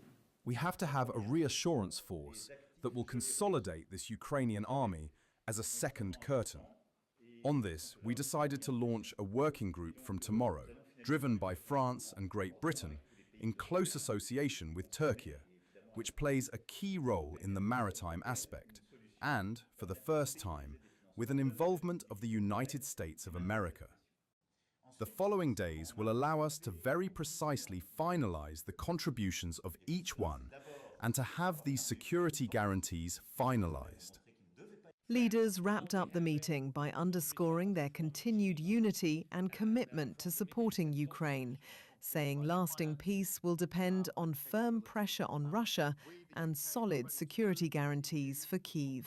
Speaker 13: We have to have a reassurance force that will consolidate this Ukrainian army as a second curtain. On this, we decided to launch a working group from tomorrow, driven by France and Great Britain, in close association with Turkey, which plays a key role in the maritime aspect, and, for the first time, with an involvement of the United States of America. The following days will allow us to very precisely finalize the contributions of each one and to have these security guarantees finalized.
Speaker 10: Leaders wrapped up the meeting by underscoring their continued unity and commitment to supporting Ukraine, saying lasting peace will depend on firm pressure on Russia and solid security guarantees for Kyiv.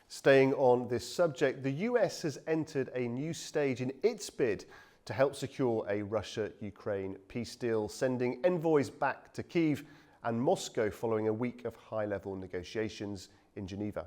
Speaker 1: Staying on this subject, the US has entered a new stage in its bid to help secure a Russia-Ukraine peace deal, sending envoys back to Kyiv and Moscow following a week of high-level negotiations in Geneva.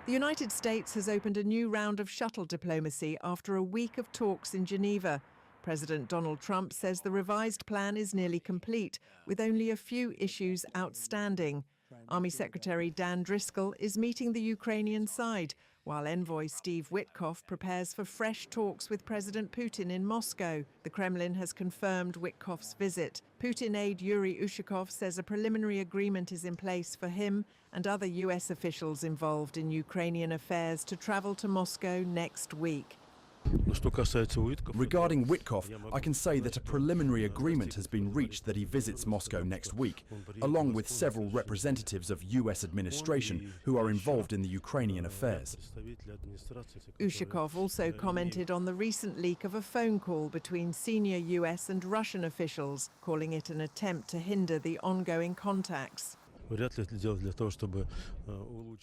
Speaker 10: The United States has opened a new round of shuttle diplomacy after a week of talks in Geneva. President Donald Trump says the revised plan is nearly complete, with only a few issues outstanding. Army Secretary Dan Driscoll is meeting the Ukrainian side, while envoy Steve Witkoff prepares for fresh talks with President Putin in Moscow. The Kremlin has confirmed Witkoff's visit. Putin aide Yuri Ushakov says a preliminary agreement is in place for him and other US officials involved in Ukrainian affairs to travel to Moscow next week.
Speaker 13: Regarding Witkoff, I can say that a preliminary agreement has been reached that he visits Moscow next week, along with several representatives of US administration who are involved in the Ukrainian affairs.
Speaker 10: Ushakov also commented on the recent leak of a phone call between senior US and Russian officials, calling it an attempt to hinder the ongoing contacts.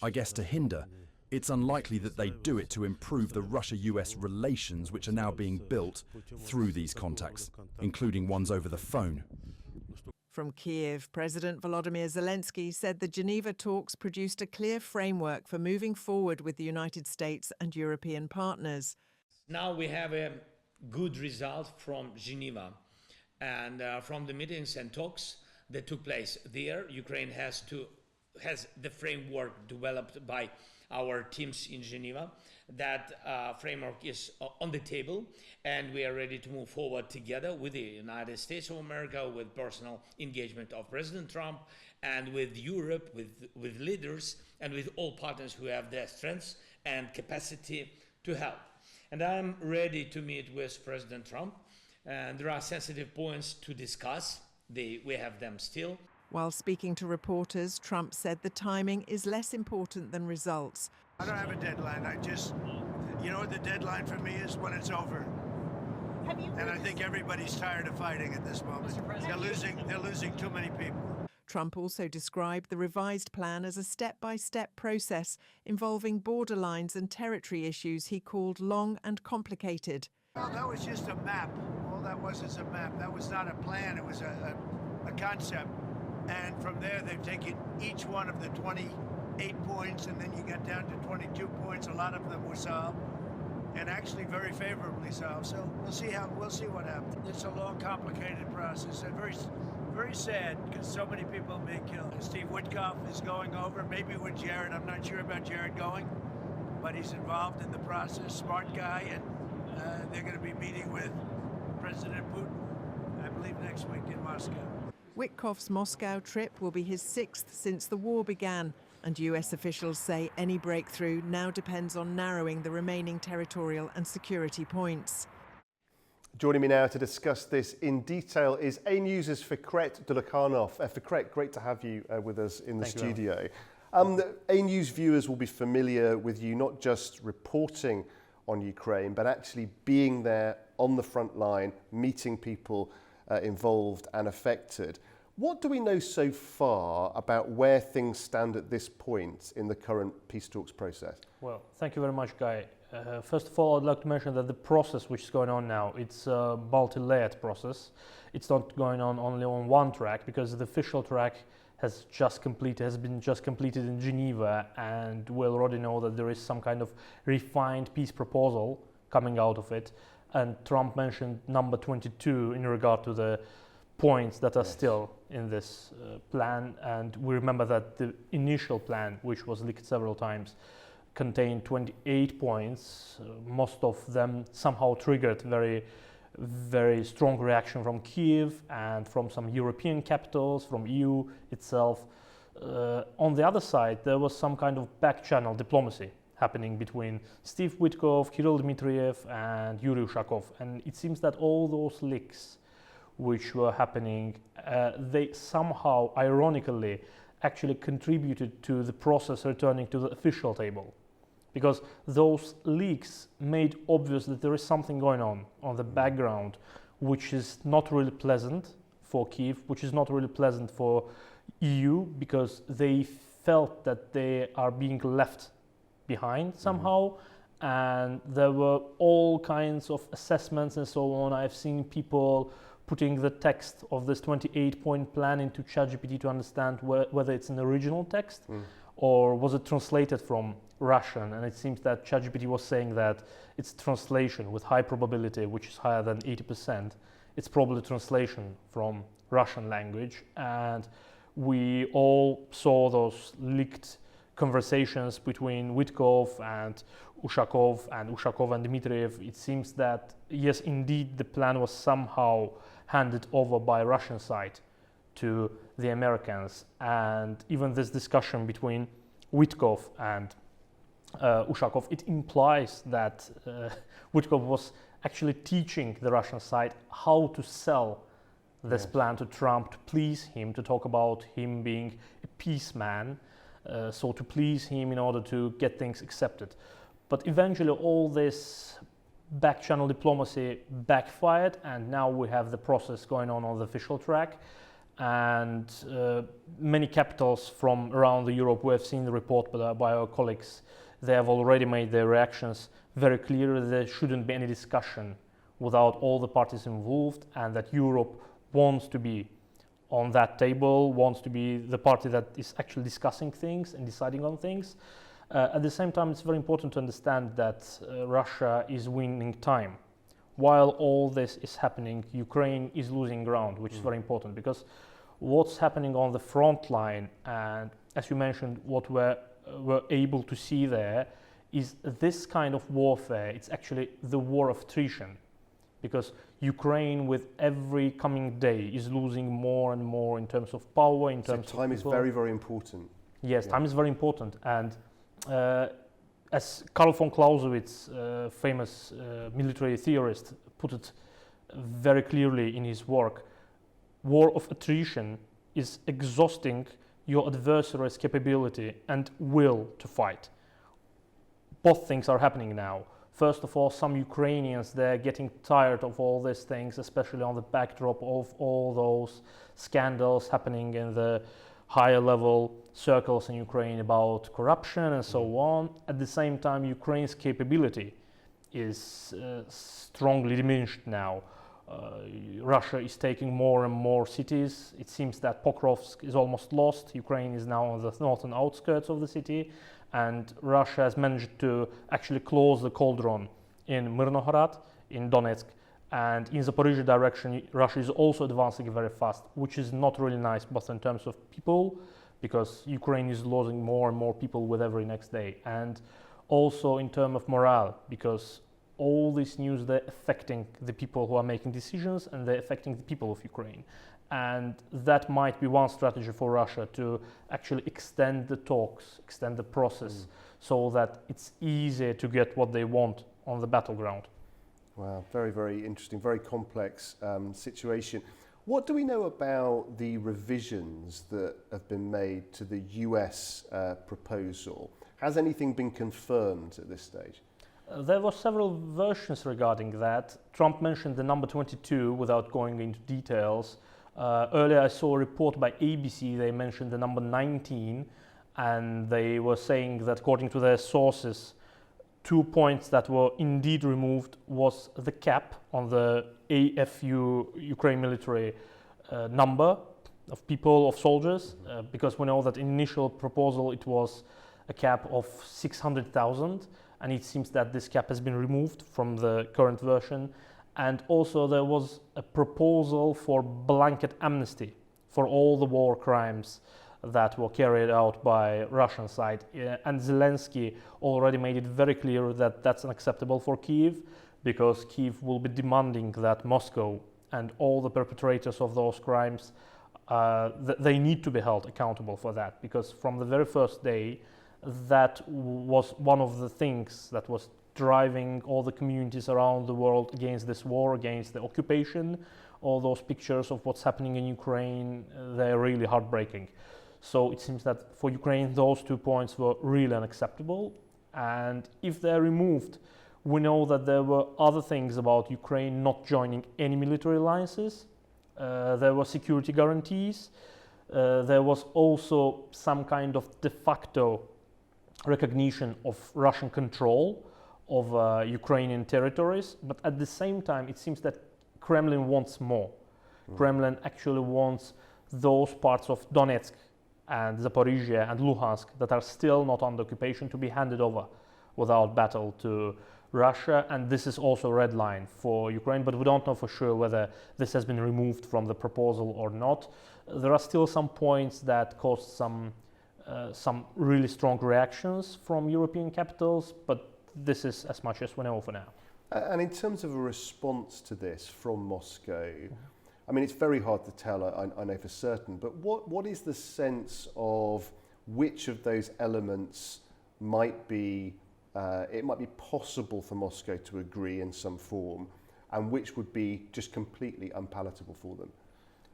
Speaker 13: I guess to hinder. It's unlikely that they do it to improve the Russia-US relations which are now being built through these contacts, including ones over the phone.
Speaker 10: From Kyiv, President Volodymyr Zelensky said the Geneva talks produced a clear framework for moving forward with the United States and European partners.
Speaker 9: Now we have a good result from Geneva, and from the meetings and talks that took place there, Ukraine has the framework developed by our teams in Geneva. That framework is on the table, and we are ready to move forward together with the United States of America, with personal engagement of President Trump, and with Europe, with leaders, and with all partners who have their strengths and capacity to help. And I'm ready to meet with President Trump, and there are sensitive points to discuss. We have them still.
Speaker 10: While speaking to reporters, Trump said the timing is less important than results.
Speaker 14: I don't have a deadline. You know what the deadline for me is? When it's over. And I think everybody's tired of fighting at this moment. They're losing too many people.
Speaker 10: Trump also described the revised plan as a step-by-step process involving border lines and territory issues he called long and complicated.
Speaker 14: Well, that was just a map. All that was is a map. That was not a plan. It was a concept. And from there, they've taken each one of the 28 points, and then you got down to 22 points. A lot of them were solved, and actually very favorably solved. So we'll see what happens. It's a long, complicated process, and very, very sad because so many people have been killed. Steve Witkoff is going over, maybe with Jared. I'm not sure about Jared going, but he's involved in the process. Smart guy, and they're going to be meeting with President Putin, I believe, next week in Moscow.
Speaker 10: Witkoff's Moscow trip will be his 6th since the war began, and US officials say any breakthrough now depends on narrowing the remaining territorial and security points.
Speaker 1: Joining me now to discuss this in detail is A News' Fikret Dulukhanov. Fikret, great to have you with us in the studio. A News viewers will be familiar with you not just reporting on Ukraine, but actually being there on the front line, meeting people involved and affected. What do we know so far about where things stand at this point in the current peace talks process?
Speaker 15: Well, thank you very much, Guy. First of all, I'd like to mention that the process which is going on now, it's a multi-layered process. It's not going on only on one track, because the official track has been just completed in Geneva, and we already know that there is some kind of refined peace proposal coming out of it. and Trump mentioned number 22 in regard to the points that are still in this plan. And we remember that the initial plan, which was leaked several times, contained 28 points. Most of them somehow triggered very strong reaction from Kyiv and from some European capitals, from EU itself. On the other side, there was some kind of back-channel diplomacy happening between Steve Witkoff, Kirill Dmitriev, and Yuri Ushakov. And it seems that all those leaks which were happening, they somehow, ironically, actually contributed to the process returning to the official table. Because those leaks made obvious that there is something going on the background, which is not really pleasant for Kyiv, which is not really pleasant for EU, because they felt that they are being left behind somehow. And there were all kinds of assessments and so on. I've seen people putting the text of this 28-point plan into ChatGPT to understand whether it's an original text or was it translated from Russian. And it seems that ChatGPT was saying that it's translation with high probability, which is higher than 80%. It's probably translation from Russian language. And we all saw those leaked conversations between Witkoff and Ushakov and Dmitriev. It seems that, yes, indeed, the plan was somehow handed over by Russian side to the Americans. And even this discussion between Witkoff and Ushakov, it implies that Witkoff was actually teaching the Russian side how to sell this plan to Trump, to please him, to talk about him being a peace man, so to please him in order to get things accepted. But eventually all this back-channel diplomacy backfired, and now we have the process going on the official track. And many capitals from around Europe, we have seen the report by our colleagues, they have already made their reactions very clear. There shouldn't be any discussion without all the parties involved, and that Europe wants to be on that table, wants to be the party that is actually discussing things and deciding on things. At the same time, it's very important to understand that Russia is winning time. While all this is happening, Ukraine is losing ground, which is very important, because what's happening on the front line, and as you mentioned, what we're able to see there is this kind of warfare. It's actually the war of attrition, because Ukraine, with every coming day, is losing more and more in terms of power, in terms of
Speaker 1: time is very, very important.
Speaker 15: Yes, time is very important. And as Karl von Clausewitz, famous military theorist, put it very clearly in his work, war of attrition is exhausting your adversary's capability and will to fight. Both things are happening now. First of all, some Ukrainians, they're getting tired of all these things, especially on the backdrop of all those scandals happening in the higher level circles in Ukraine about corruption and so on. At the same time, Ukraine's capability is strongly diminished now. Russia is taking more and more cities. It seems that Pokrovsk is almost lost. Ukraine is now on the northern outskirts of the city, and Russia has managed to actually close the cauldron in Myrnohorod, in Donetsk, and in Zaporizhzhia direction, Russia is also advancing very fast, which is not really nice, both in terms of people, because Ukraine is losing more and more people with every next day, and also in terms of morale, because all this news, they're affecting the people who are making decisions, and they're affecting the people of Ukraine. And that might be one strategy for Russia, to actually extend the talks, extend the process, so that it's easier to get what they want on the battleground.
Speaker 1: Wow, very, very interesting, very complex situation. What do we know about the revisions that have been made to the US proposal? Has anything been confirmed at this stage?
Speaker 15: There were several versions regarding that. Trump mentioned the number 22 without going into details. Earlier I saw a report by ABC, they mentioned the number 19, and they were saying that according to their sources, 2 points that were indeed removed was the cap on the AFU Ukraine military number of people, of soldiers, because we know that in initial proposal it was a cap of 600,000, and it seems that this cap has been removed from the current version. And also there was a proposal for blanket amnesty for all the war crimes that were carried out by Russian side. And Zelensky already made it very clear that that's unacceptable for Kyiv, because Kyiv will be demanding that Moscow and all the perpetrators of those crimes, they need to be held accountable for that, because from the very first day, that was one of the things that was driving all the communities around the world against this war, against the occupation. All those pictures of what's happening in Ukraine, they're really heartbreaking. So it seems that for Ukraine, those 2 points were really unacceptable. And if they're removed, we know that there were other things about Ukraine not joining any military alliances. There were security guarantees. There was also some kind of de facto recognition of Russian control of Ukrainian territories. But at the same time, it seems that Kremlin wants more. Kremlin actually wants those parts of Donetsk and Zaporizhia and Luhansk that are still not under occupation to be handed over without battle to Russia. And this is also a red line for Ukraine, but we don't know for sure whether this has been removed from the proposal or not. There are still some points that caused some really strong reactions from European capitals, but this is as much as we know for now.
Speaker 1: And in terms of a response to this from Moscow, I mean, it's very hard to tell, I know for certain, but what is the sense of which of those elements might be, it might be possible for Moscow to agree in some form, and which would be just completely unpalatable for them?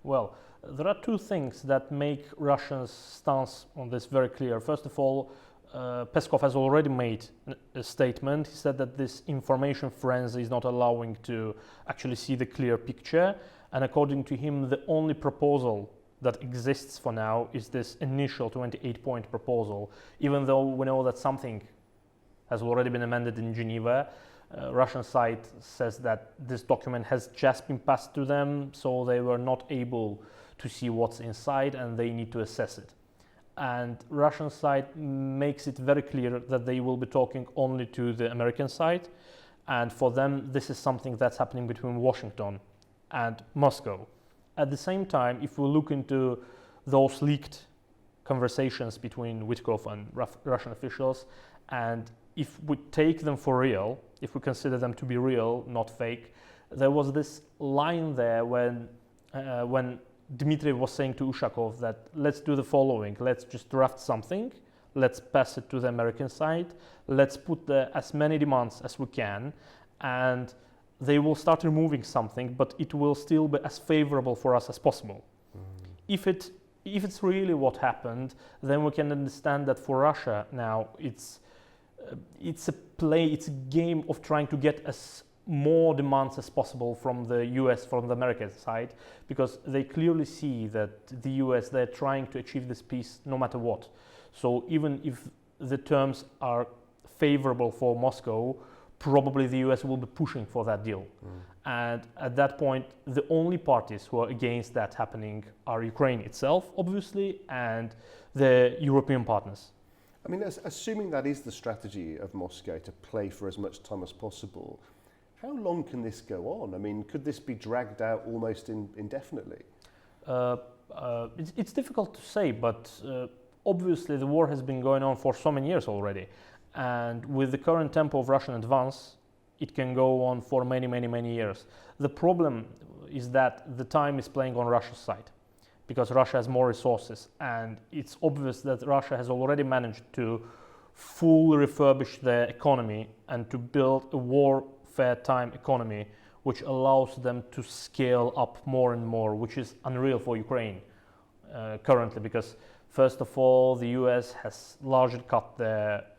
Speaker 15: Well, there are two things that make Russia's stance on this very clear. First of all, Peskov has already made a statement. He said that this information frenzy is not allowing to actually see the clear picture. And according to him, the only proposal that exists for now is this initial 28-point proposal. Even though we know that something has already been amended in Geneva, Russian side says that this document has just been passed to them, so they were not able to see what's inside and they need to assess it. And Russian side makes it very clear that they will be talking only to the American side. And for them, this is something that's happening between Washington and Moscow. At the same time, if we look into those leaked conversations between Witkov and Russian officials, and if we take them for real, if we consider them to be real, not fake, there was this line there when Dmitry was saying to Ushakov that let's do the following, let's just draft something, let's pass it to the American side, let's put as many demands as we can, and they will start removing something, but it will still be as favorable for us as possible. If it's really what happened, then we can understand that for Russia now it's a game of trying to get as more demands as possible from the US, from the American side, because they clearly see that the US, they're trying to achieve this peace no matter what. So even if the terms are favorable for Moscow, probably the US will be pushing for that deal. And at that point, the only parties who are against that happening are Ukraine itself, obviously, and the European partners.
Speaker 1: I mean, assuming that is the strategy of Moscow, to play for as much time as possible, how long can this go on? I mean, could this be dragged out almost indefinitely?
Speaker 15: It's difficult to say, but obviously the war has been going on for so many years already. And with the current tempo of Russian advance, it can go on for many, many, many years. The problem is that the time is playing on Russia's side, because Russia has more resources, and it's obvious that Russia has already managed to fully refurbish their economy and to build a warfare time economy which allows them to scale up more and more, which is unreal for Ukraine currently, because first of all, the US has largely cut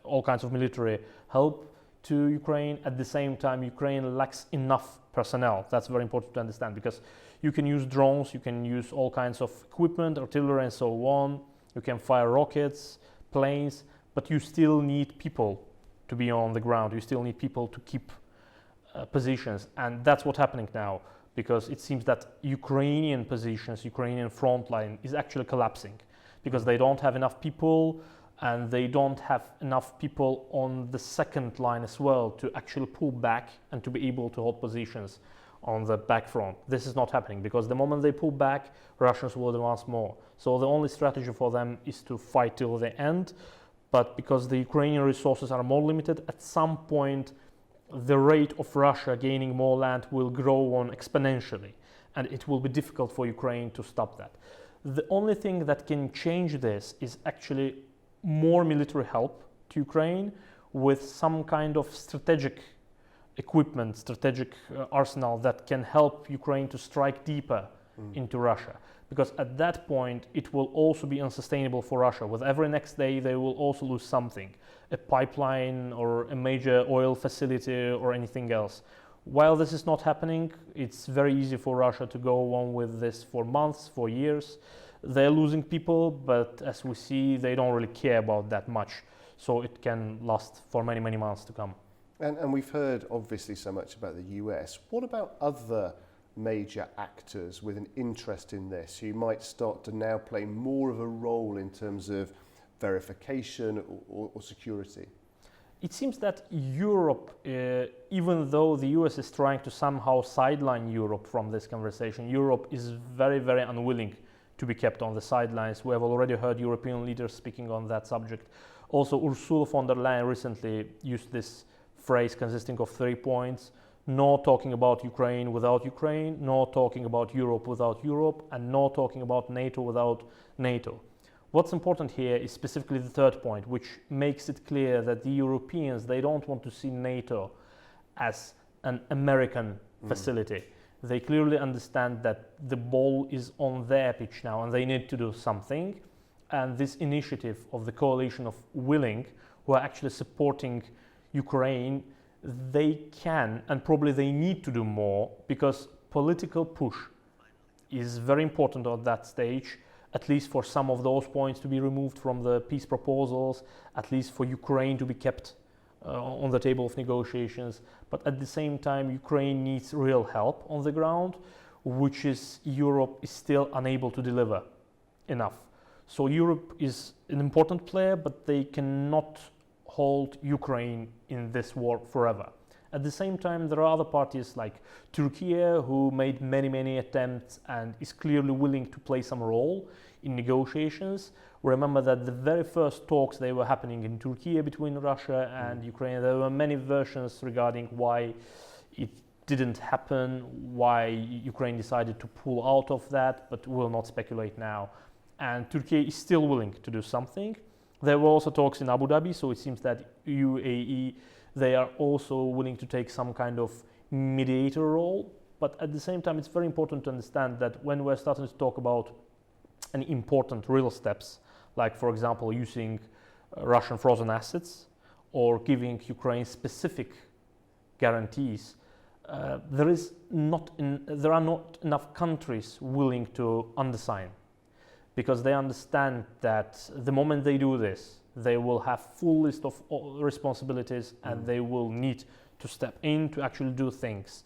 Speaker 15: all kinds of military help to Ukraine. At the same time, Ukraine lacks enough personnel. That's very important to understand, because you can use drones, you can use all kinds of equipment, artillery and so on. You can fire rockets, planes, but you still need people to be on the ground. You still need people to keep positions. And that's what's happening now, because it seems that Ukrainian positions, Ukrainian front line is actually collapsing, because they don't have enough people and they don't have enough people on the second line as well to actually pull back and to be able to hold positions on the back front. This is not happening because the moment they pull back, Russians will advance more. So the only strategy for them is to fight till the end. But because the Ukrainian resources are more limited, at some point the rate of Russia gaining more land will grow on exponentially, and it will be difficult for Ukraine to stop that. The only thing that can change this is actually more military help to Ukraine with some kind of strategic equipment, strategic arsenal that can help Ukraine to strike deeper into Russia. Because at that point, it will also be unsustainable for Russia. With every next day, they will also lose something, a pipeline or a major oil facility or anything else. While this is not happening, it's very easy for Russia to go on with this for months, for years. They're losing people, but as we see, they don't really care about that much. So it can last for many, many months to come.
Speaker 1: And we've heard obviously so much about the US. What about other major actors with an interest in this who might start to now play more of a role in terms of verification or security?
Speaker 15: It seems that Europe, even though the US is trying to somehow sideline Europe from this conversation, Europe is very, very unwilling to be kept on the sidelines. We have already heard European leaders speaking on that subject. Also, Ursula von der Leyen recently used this phrase consisting of 3 points: no talking about Ukraine without Ukraine, no talking about Europe without Europe, and no talking about NATO without NATO. What's important here is specifically the third point, which makes it clear that the Europeans, they don't want to see NATO as an American facility. They clearly understand that the ball is on their pitch now and they need to do something. And this initiative of the coalition of willing, who are actually supporting Ukraine, they can and probably they need to do more, because political push is very important at that stage, at least for some of those points to be removed from the peace proposals, at least for Ukraine to be kept on the table of negotiations. But at the same time, Ukraine needs real help on the ground, which is Europe is still unable to deliver enough. So Europe is an important player, but they cannot hold Ukraine in this war forever. At the same time, there are other parties like Turkey, who made many attempts and is clearly willing to play some role in negotiations. Remember that the very first talks, they were happening in Turkey between Russia and Ukraine. There were many versions regarding why it didn't happen, why Ukraine decided to pull out of that, but we'll not speculate now. And Turkey is still willing to do something. There were also talks in Abu Dhabi, so it seems that UAE, they are also willing to take some kind of mediator role. But at the same time, it's very important to understand that when we're starting to talk about any important real steps, like for example using Russian frozen assets or giving Ukraine specific guarantees, there are not enough countries willing to undersign, because they understand that the moment they do this, they will have full list of responsibilities and they will need to step in to actually do things.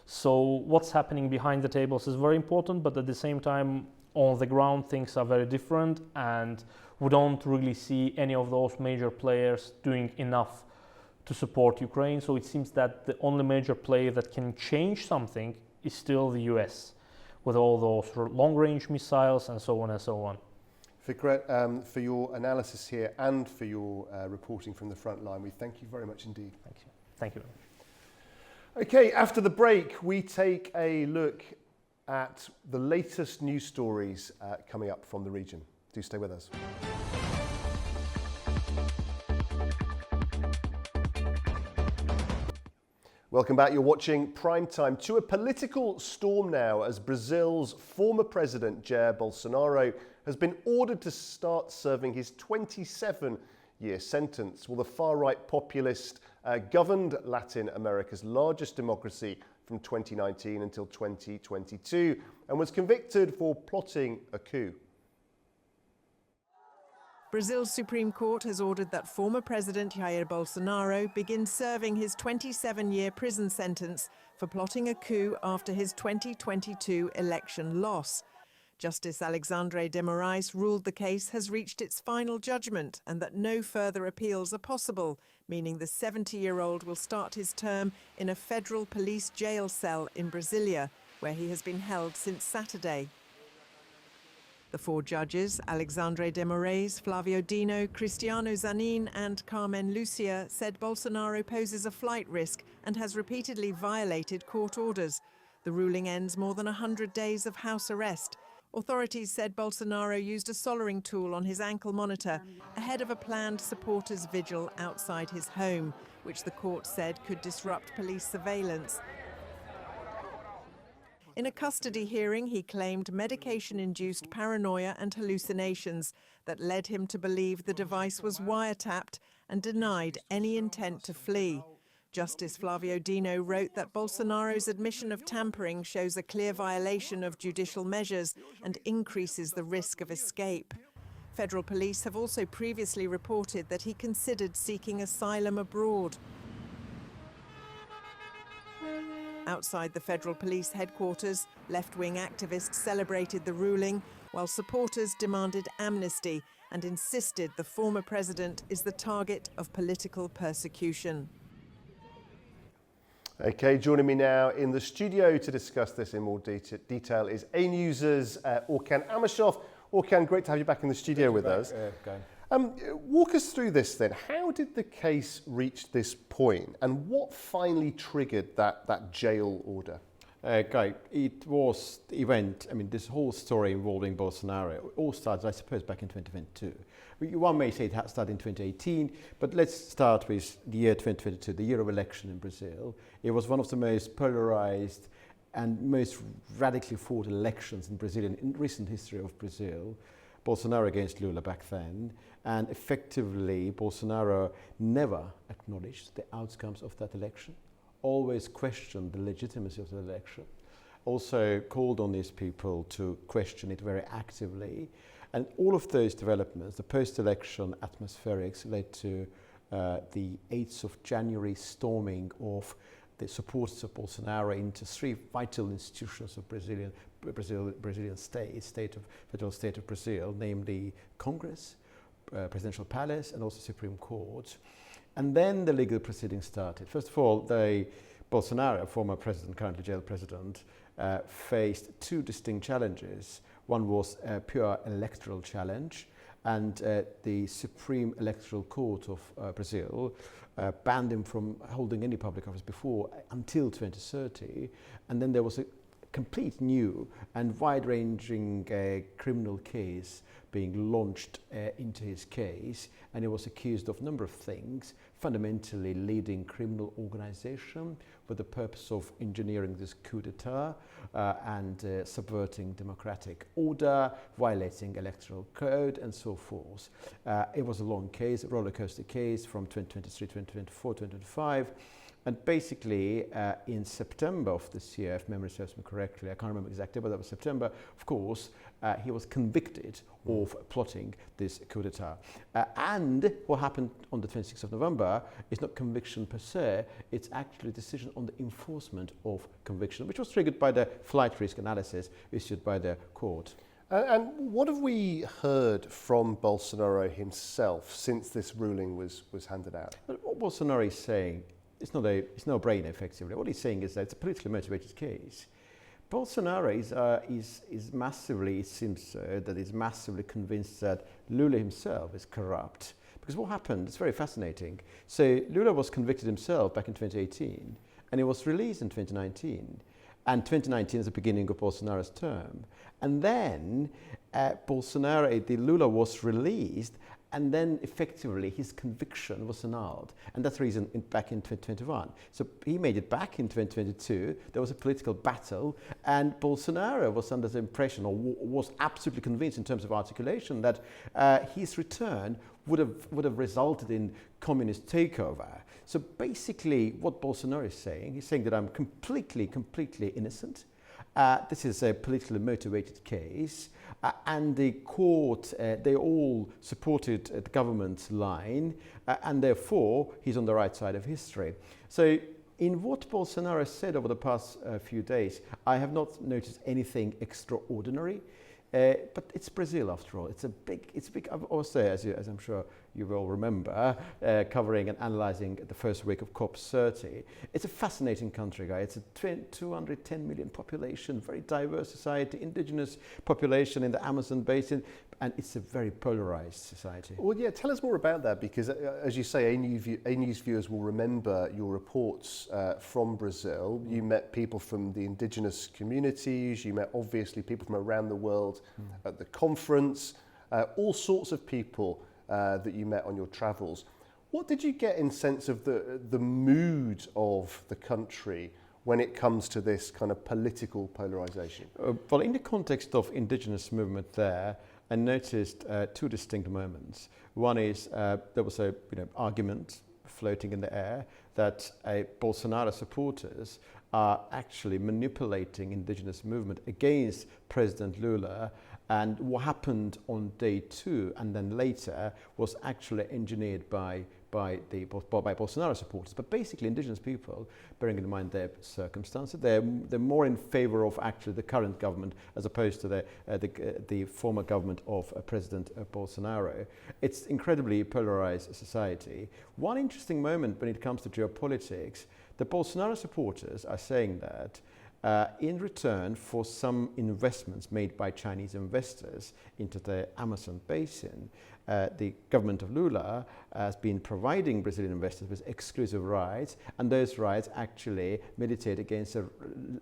Speaker 15: So what's happening behind the tables is very important, but at the same time, on the ground, things are very different, and we don't really see any of those major players doing enough to support Ukraine. So it seems that the only major player that can change something is still the US, with all those long-range missiles and so on and so on.
Speaker 1: Fikret, for your analysis here and for your reporting from the front line, we thank you very much indeed.
Speaker 15: Thank you. Thank you.
Speaker 1: Okay, after the break, we take a look at the latest news stories coming up from the region. Do stay with us. Welcome back. You're watching PrimeTime. To a political storm now, as Brazil's former president, Jair Bolsonaro, has been ordered to start serving his 27-year sentence. Well, the far-right populist governed Latin America's largest democracy from 2019 until 2022 and was convicted for plotting a coup.
Speaker 10: Brazil's Supreme Court has ordered that former President Jair Bolsonaro begin serving his 27-year prison sentence for plotting a coup after his 2022 election loss. Justice Alexandre de Moraes ruled the case has reached its final judgment and that no further appeals are possible, meaning the 70-year-old will start his term in a federal police jail cell in Brasilia, where he has been held since Saturday. The four judges, Alexandre de Moraes, Flavio Dino, Cristiano Zanin and Carmen Lucia, said Bolsonaro poses a flight risk and has repeatedly violated court orders. The ruling ends more than 100 days of house arrest. Authorities said Bolsonaro used a soldering tool on his ankle monitor ahead of a planned supporters' vigil outside his home, which the court said could disrupt police surveillance. In a custody hearing, he claimed medication-induced paranoia and hallucinations that led him to believe the device was wiretapped and denied any intent to flee. Justice Flavio Dino wrote that Bolsonaro's admission of tampering shows a clear violation of judicial measures and increases the risk of escape. Federal police have also previously reported that he considered seeking asylum abroad. Outside the federal police headquarters, left-wing activists celebrated the ruling, while supporters demanded amnesty and insisted the former president is the target of political persecution.
Speaker 1: Okay, joining me now in the studio to discuss this in more detail is A News's Orkan Amashov. Orkan, great to have you back in the studio with us. Walk us through this then. How did the case reach this point and what finally triggered that jail order?
Speaker 16: Guy, it was the event, this whole story involving Bolsonaro all started, I suppose, back in 2022. One may say it started in 2018, but let's start with the year 2022, the year of election in Brazil. It was one of the most polarized and most radically fought elections in recent history of Brazil. Bolsonaro against Lula back then, and effectively Bolsonaro never acknowledged the outcomes of that election, always questioned the legitimacy of the election, also called on these people to question it very actively. And all of those developments, the post-election atmospherics, led to the 8th of January storming of the supporters of Bolsonaro into three vital institutions of Brazilian federal state of Brazil, namely Congress, Presidential Palace, and also Supreme Court. And then the legal proceedings started. First of all, Bolsonaro, former president, currently jailed president, faced two distinct challenges. One was a pure electoral challenge, and the Supreme Electoral Court of Brazil banned him from holding any public office until 2030. And then there was a complete new and wide-ranging criminal case being launched into his case, and he was accused of a number of things, fundamentally leading criminal organization with the purpose of engineering this coup d'etat and subverting democratic order, violating electoral code, and so forth. It was a long case, a roller coaster case from 2023, 2024, 2025. And basically, in September of this year, if memory serves me correctly, I can't remember exactly, but that was September, of course, he was convicted of plotting this coup d'etat. And what happened on the 26th of November is not conviction per se, it's actually a decision on the enforcement of conviction, which was triggered by the flight risk analysis issued by the court.
Speaker 1: And what have we heard from Bolsonaro himself since this ruling was handed out?
Speaker 16: What Bolsonaro is saying, it's no brainer, effectively. What he's saying is that it's a politically motivated case. Bolsonaro is massively, it seems that he's massively convinced that Lula himself is corrupt. Because what happened, it's very fascinating. So Lula was convicted himself back in 2018, and he was released in 2019. And 2019 is the beginning of Bolsonaro's term. And then Lula was released, and then effectively his conviction was annulled. And that's the reason back in 2021. So he made it back in 2022. There was a political battle, and Bolsonaro was under the impression, or was absolutely convinced in terms of articulation, that his return would have resulted in communist takeover. So basically what Bolsonaro is saying, he's saying that I'm completely innocent. This is a politically motivated case, and the court, they all supported the government's line, and therefore he's on the right side of history. So in what Bolsonaro said over the past few days, I have not noticed anything extraordinary. But it's Brazil after all. It's big. I've always say, as I'm sure you will remember, covering and analysing the first week of COP30. It's a fascinating country, guy. It's a 210 million population, very diverse society, indigenous population in the Amazon basin, and it's a very polarised society.
Speaker 1: Well, yeah, tell us more about that, because as you say, A News viewers will remember your reports from Brazil. You met people from the indigenous communities, you met obviously people from around the world at the conference, all sorts of people that you met on your travels. What did you get in sense of the mood of the country when it comes to this kind of political polarisation?
Speaker 16: Well, in the context of indigenous movement there, I noticed two distinct moments. One is there was a argument floating in the air that Bolsonaro supporters are actually manipulating indigenous movement against President Lula, and what happened on day 2 and then later was actually engineered by Bolsonaro supporters. But basically indigenous people, bearing in mind their circumstances, they're more in favour of actually the current government as opposed to the former government of President Bolsonaro. It's incredibly polarised society. One interesting moment when it comes to geopolitics, the Bolsonaro supporters are saying that in return for some investments made by Chinese investors into the Amazon basin, the government of Lula has been providing Brazilian investors with exclusive rights, and those rights actually militate against the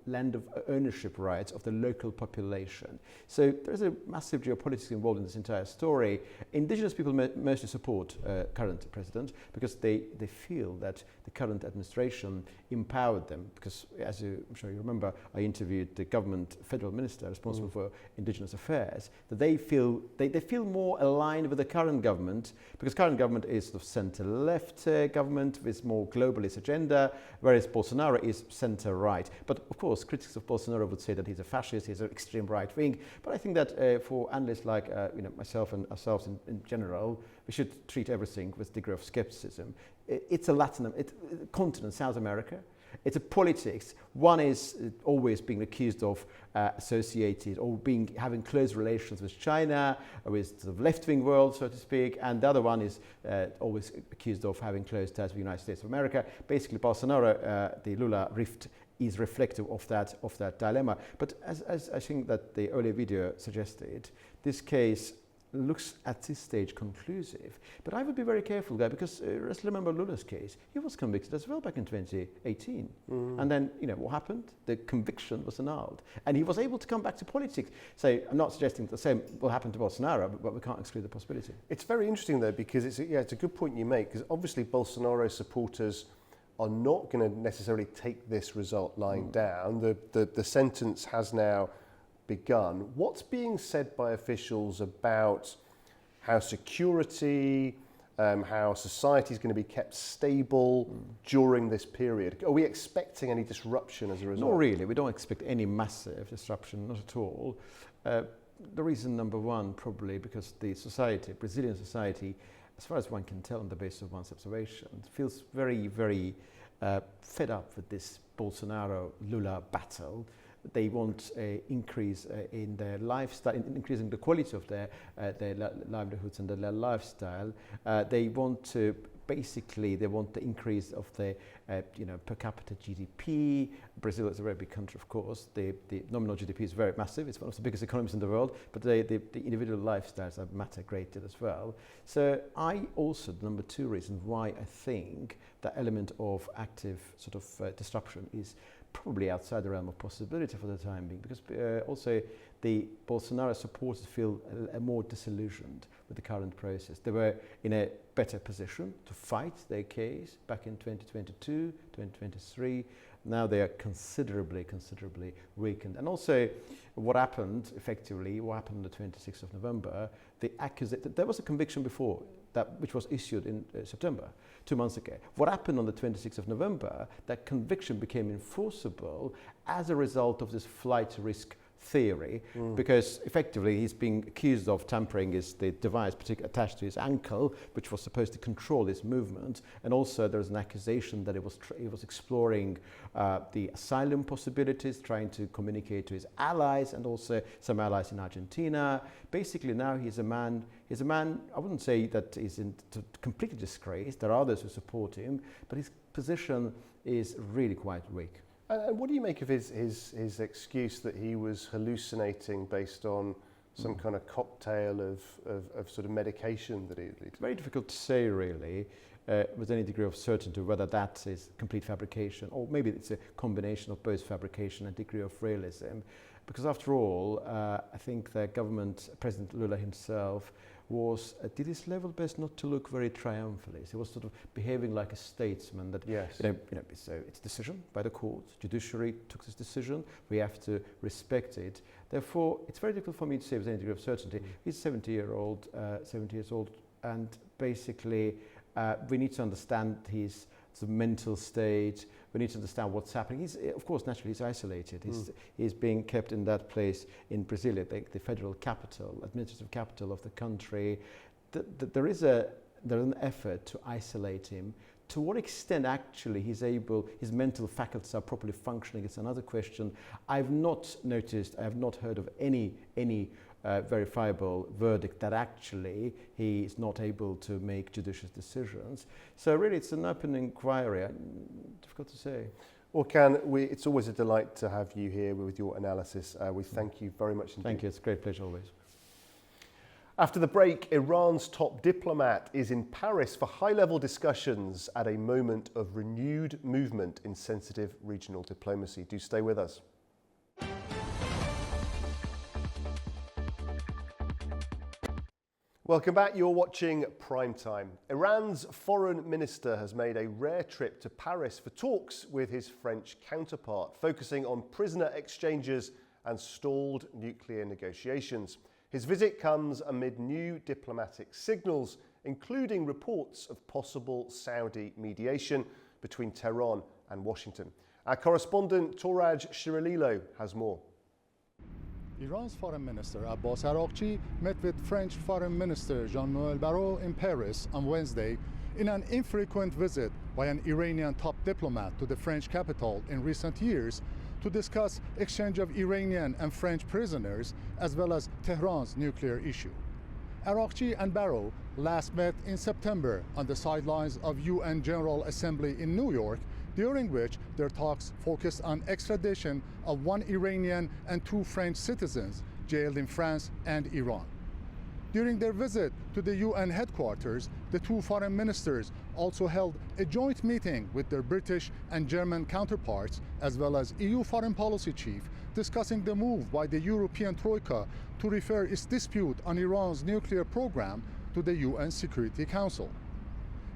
Speaker 16: land of ownership rights of the local population. So there's a massive geopolitics involved in this entire story. Indigenous people mostly support current president because they feel that the current administration empowered them, because as I'm sure you remember, I interviewed the government federal minister responsible for indigenous affairs, that they feel more aligned with the current government, because current government is sort of centre-left government with more globalist agenda, whereas Bolsonaro is centre-right. But of course, critics of Bolsonaro would say that he's a fascist, he's an extreme right-wing. But I think that for analysts like myself and ourselves in general, we should treat everything with a degree of skepticism. It's a continent, South America. It's a politics. One is always being accused of associated or having close relations with China, with the left-wing world, so to speak, and the other one is always accused of having close ties with the United States of America. Basically, Bolsonaro, the Lula rift, is reflective of that dilemma. But as I think that the earlier video suggested, this case looks at this stage conclusive. But I would be very careful there, because let's remember Lula's case. He was convicted as well back in 2018. And then, what happened? The conviction was annulled. And he was able to come back to politics. So I'm not suggesting the same will happen to Bolsonaro, but we can't exclude the possibility.
Speaker 1: It's very interesting, though, because it's a good point you make, because obviously Bolsonaro supporters are not going to necessarily take this result lying down. The sentence has now begun. What's being said by officials about how security, how society is going to be kept stable during this period? Are we expecting any disruption as a result?
Speaker 16: Not really. We don't expect any massive disruption, not at all. The reason number one, probably because the society, Brazilian society, as far as one can tell on the basis of one's observation, feels very, very fed up with this Bolsonaro-Lula battle. They want an increase in their lifestyle, increasing the quality of their livelihoods and their lifestyle. They want to they want the increase of the per capita GDP. Brazil is a very big country, of course. The nominal GDP is very massive. It's one of the biggest economies in the world. But the individual lifestyles matter greatly as well. So the number two reason why I think the element of active sort of disruption is probably outside the realm of possibility for the time being, because also the Bolsonaro supporters feel more disillusioned with the current process. They were in a better position to fight their case back in 2022, 2023. Now they are considerably weakened. And also what happened on the 26th of November, there was a conviction before, which was issued in September, 2 months ago. What happened on the 26th of November, that conviction became enforceable as a result of this flight risk theory, because effectively he's being accused of tampering the device attached to his ankle, which was supposed to control his movement, and also there's an accusation that he was exploring the asylum possibilities, trying to communicate to his allies and also some allies in Argentina. Basically now he's a man, I wouldn't say that he's in completely disgrace, there are others who support him, but his position is really quite weak.
Speaker 1: And what do you make of his excuse that he was hallucinating based on some kind of cocktail of sort of medication that he had?
Speaker 16: It's very difficult to say really with any degree of certainty whether that is complete fabrication or maybe it's a combination of both fabrication and degree of realism. Because after all, I think the government, President Lula himself, did his level best not to look very triumphantly. So he was sort of behaving like a statesman that,
Speaker 1: yes.
Speaker 16: It's a decision by the court, judiciary took this decision, we have to respect it. Therefore, it's very difficult for me to say with any degree of certainty. He's 70 years old, and basically we need to understand his mental state. We need to understand what's happening. Of course, naturally, he's isolated. He's being kept in that place in Brasilia, the federal capital, administrative capital of the country. There is an effort to isolate him. To what extent actually his mental faculties are properly functioning is another question. I have not heard of any verifiable verdict that actually he is not able to make judicious decisions. So really it's an open inquiry, difficult to say.
Speaker 1: Well, it's always a delight to have you here with your analysis. We thank you very much indeed.
Speaker 16: Thank you, it's a great pleasure always.
Speaker 1: After the break, Iran's top diplomat is in Paris for high-level discussions at a moment of renewed movement in sensitive regional diplomacy. Do stay with us. Welcome back. You're watching Primetime. Iran's foreign minister has made a rare trip to Paris for talks with his French counterpart, focusing on prisoner exchanges and stalled nuclear negotiations. His visit comes amid new diplomatic signals, including reports of possible Saudi mediation between Tehran and Washington. Our correspondent Toraj Shirililo has more.
Speaker 17: Iran's Foreign Minister Abbas Araghchi met with French Foreign Minister Jean-Noël Barrot in Paris on Wednesday in an infrequent visit by an Iranian top diplomat to the French capital in recent years to discuss exchange of Iranian and French prisoners as well as Tehran's nuclear issue. Araghchi and Barrot last met in September on the sidelines of UN General Assembly in New York, during which their talks focused on extradition of one Iranian and two French citizens jailed in France and Iran. During their visit to the UN headquarters, the two foreign ministers also held a joint meeting with their British and German counterparts, as well as EU foreign policy chief, discussing the move by the European Troika to refer its dispute on Iran's nuclear program to the UN Security Council.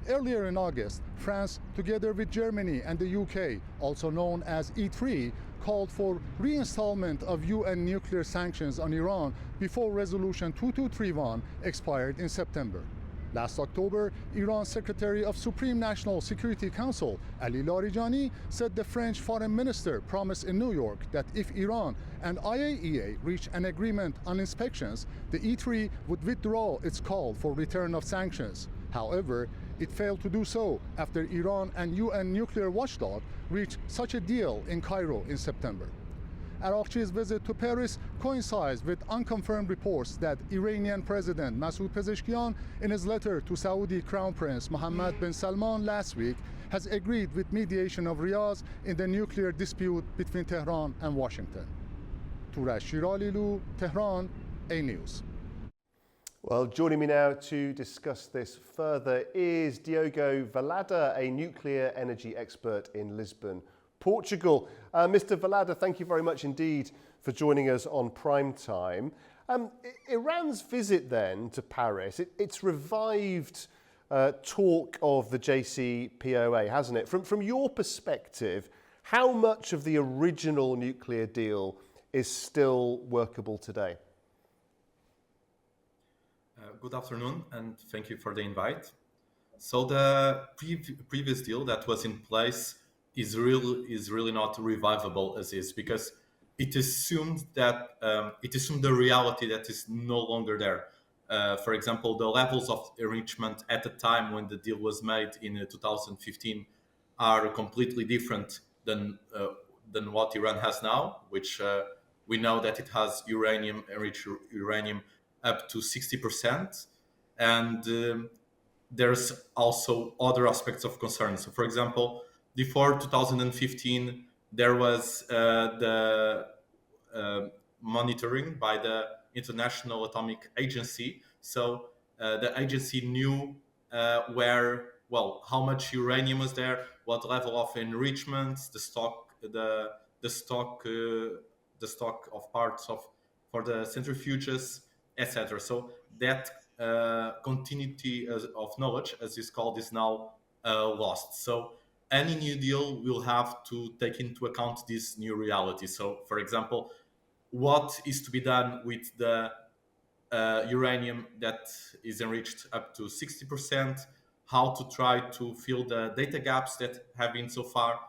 Speaker 17: Earlier in August, France, together with Germany and the UK, also known as E3, called for reinstallment of UN nuclear sanctions on Iran before Resolution 2231 expired in September. Last October, Iran's Secretary of Supreme National Security Council, Ali Larijani, said the French foreign minister promised in New York that if Iran and IAEA reach an agreement on inspections, the E3 would withdraw its call for return of sanctions. However, it failed to do so after Iran and UN nuclear watchdog reached such a deal in Cairo in September. Araghchi's visit to Paris coincides with unconfirmed reports that Iranian President Masoud Pezeshkian, in his letter to Saudi Crown Prince Mohammed bin Salman last week, has agreed with mediation of Riyadh in the nuclear dispute between Tehran and Washington. Toraj Shirililo, Tehran, A News.
Speaker 1: Well, joining me now to discuss this further is Diogo Valada, a nuclear energy expert in Lisbon, Portugal. Mr. Valada, thank you very much indeed for joining us on Prime Time. Iran's visit then to Paris, it's revived talk of the JCPOA, hasn't it? From your perspective, how much of the original nuclear deal is still workable today?
Speaker 18: Good afternoon, and thank you for the invite. So the previous deal that was in place is really not revivable as is, because it assumed that it assumed the reality that is no longer there. For example, the levels of enrichment at the time when the deal was made in 2015 are completely different than what Iran has now, which we know that it has uranium, enriched uranium, up to 60%, and there's also other aspects of concern. So, for example, before 2015, there was the monitoring by the International Atomic Agency. So the agency knew how much uranium was there, what level of enrichment, the stock of parts for the centrifuges, etc. So that continuity of knowledge, as is called, is now lost. So any new deal will have to take into account this new reality. So, for example, what is to be done with the uranium that is enriched up to 60%, how to try to fill the data gaps that have been so far.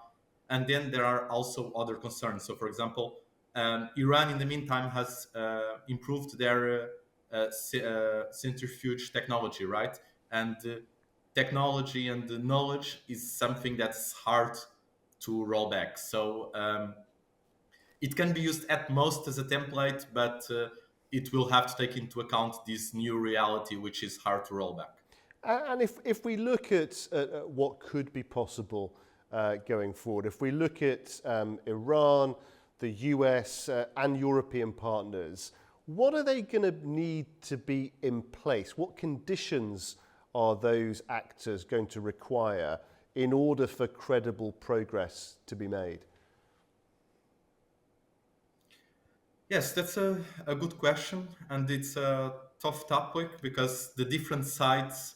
Speaker 18: And then there are also other concerns. So, for example, Iran, in the meantime, has improved their centrifuge technology, right? And technology and the knowledge is something that's hard to roll back. So it can be used at most as a template, but it will have to take into account this new reality, which is hard to roll back.
Speaker 1: And if we look at what could be possible going forward, if we look at Iran, the US and European partners, what are they going to need to be in place? What conditions are those actors going to require in order for credible progress to be made?
Speaker 18: Yes, that's a good question, and it's a tough topic because the different sides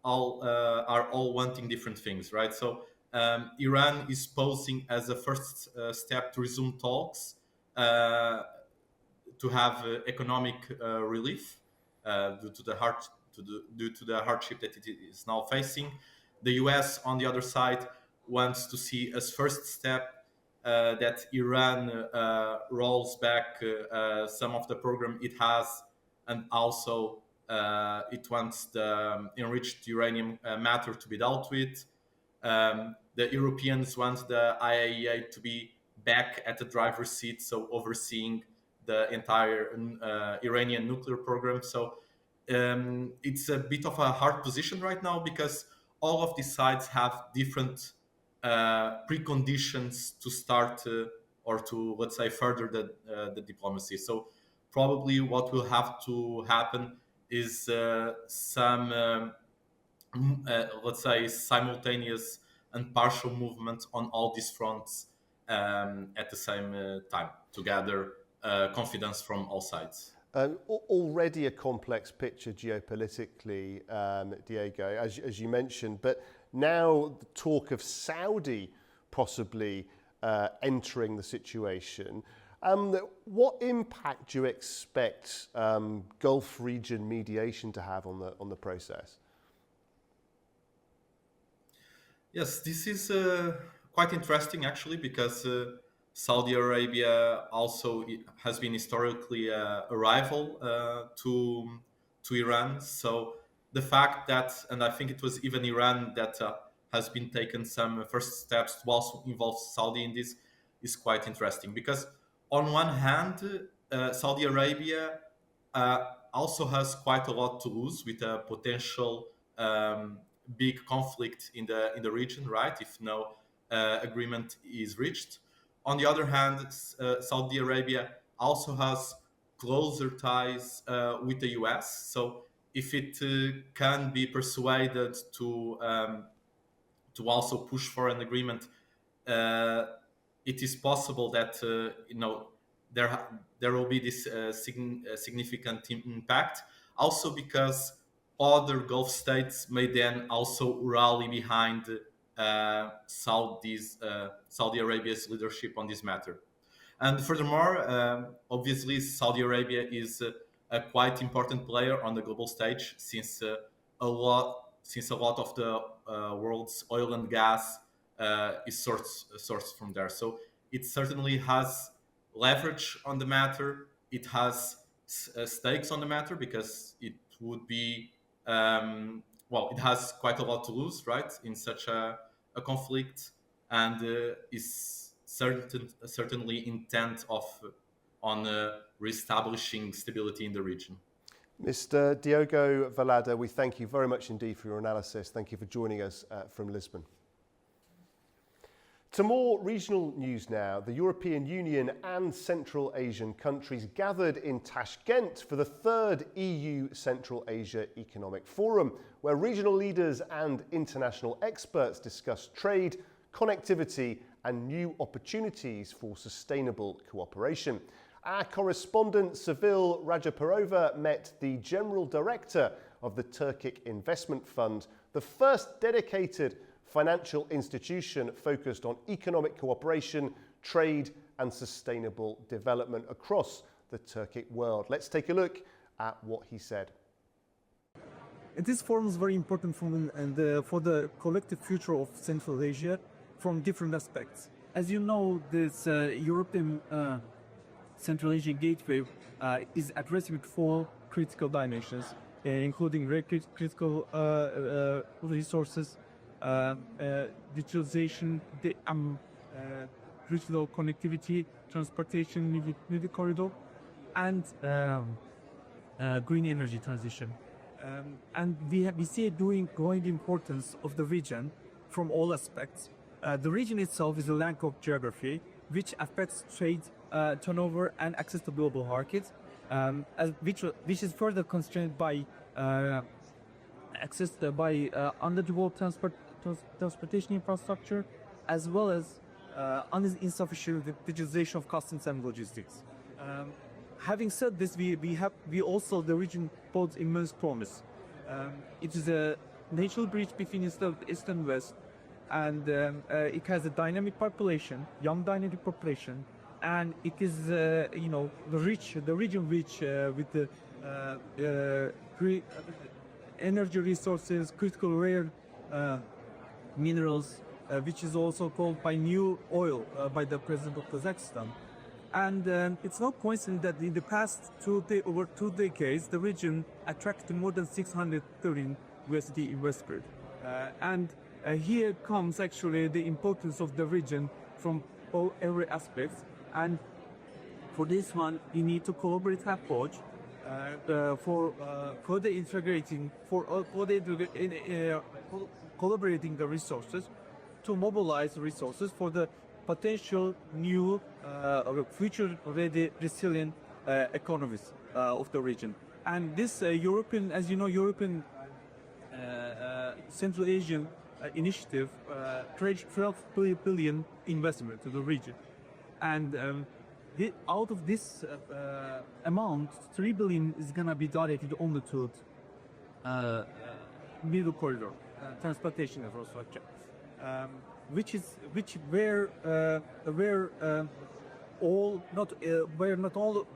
Speaker 18: are all wanting different things, right? So Iran is posing as a first step to resume talks, to have economic relief due to the hardship that it is now facing. The US, on the other side, wants to see as first step that Iran rolls back some of the program it has, and also it wants the enriched uranium matter to be dealt with. The Europeans want the IAEA to be back at the driver's seat, so overseeing the entire Iranian nuclear program. So it's a bit of a hard position right now because all of these sides have different preconditions to start or to, let's say, further the diplomacy. So probably what will have to happen is some, let's say, simultaneous and partial movement on all these fronts at the same time to gather confidence from all sides.
Speaker 1: Already a complex picture geopolitically, Diego, as you mentioned, but now the talk of Saudi possibly entering the situation. What impact do you expect Gulf region mediation to have on the process?
Speaker 18: Yes, this is quite interesting actually, because Saudi Arabia also has been historically a rival to Iran. So the fact that, and I think it was even Iran that has been taken some first steps to also involve Saudi in this, is quite interesting. Because on one hand, Saudi Arabia also has quite a lot to lose with a potential big conflict in the region, right? If no agreement is reached. On the other hand, Saudi Arabia also has closer ties with the US. So if it can be persuaded to also push for an agreement, it is possible that there will be this significant impact. Also because other Gulf states may then also rally behind Saudi Arabia's leadership on this matter. And furthermore, obviously, Saudi Arabia is a quite important player on the global stage, since a lot of the world's oil and gas is sourced from there. So it certainly has leverage on the matter. It has stakes on the matter because it would be, it has quite a lot to lose, right, in such a conflict, and is certainly intent on reestablishing stability in the region.
Speaker 1: Mr. Diogo Valada, we thank you very much indeed for your analysis. Thank you for joining us from Lisbon. To more regional news now. The European Union and Central Asian countries gathered in Tashkent for the third EU Central Asia Economic Forum, where regional leaders and international experts discussed trade, connectivity and new opportunities for sustainable cooperation. Our correspondent Seville Rajaparova met the General Director of the Turkic Investment Fund, the first dedicated financial institution focused on economic cooperation, trade and sustainable development across the Turkic world. Let's take a look at what he said.
Speaker 19: This forum is very important for the collective future of Central Asia from different aspects. As you know, this European Central Asian Gateway is addressing 4 critical dimensions, including critical resources, digitalization, regional connectivity, transportation, middle corridor, and green energy transition. And we see a growing importance of the region from all aspects. The region itself is a land of geography, which affects trade, turnover, and access to global markets, which is further constrained by access by underdeveloped transportation infrastructure, as well as insufficient digitalization of customs and logistics. Having said this, we also the region holds immense promise. It is a natural bridge between East and West, and it has a dynamic population, young dynamic population, and it is the region rich with the energy resources, critical rare minerals, which is also called by new oil by the president of Kazakhstan. And it's no coincidence that in the past over 2 decades, the region attracted more than 630 USD investors. And here comes actually the importance of the region from every aspect. And for this one, we need to collaborate approach for further integrating, collaborating the resources to mobilize resources for the potential new future-ready resilient economies of the region. And this European, as you know, European Central Asian initiative creates 12 billion investment to the region. And out of this amount, 3 billion is going to be directed only to middle corridor transportation infrastructure, where not all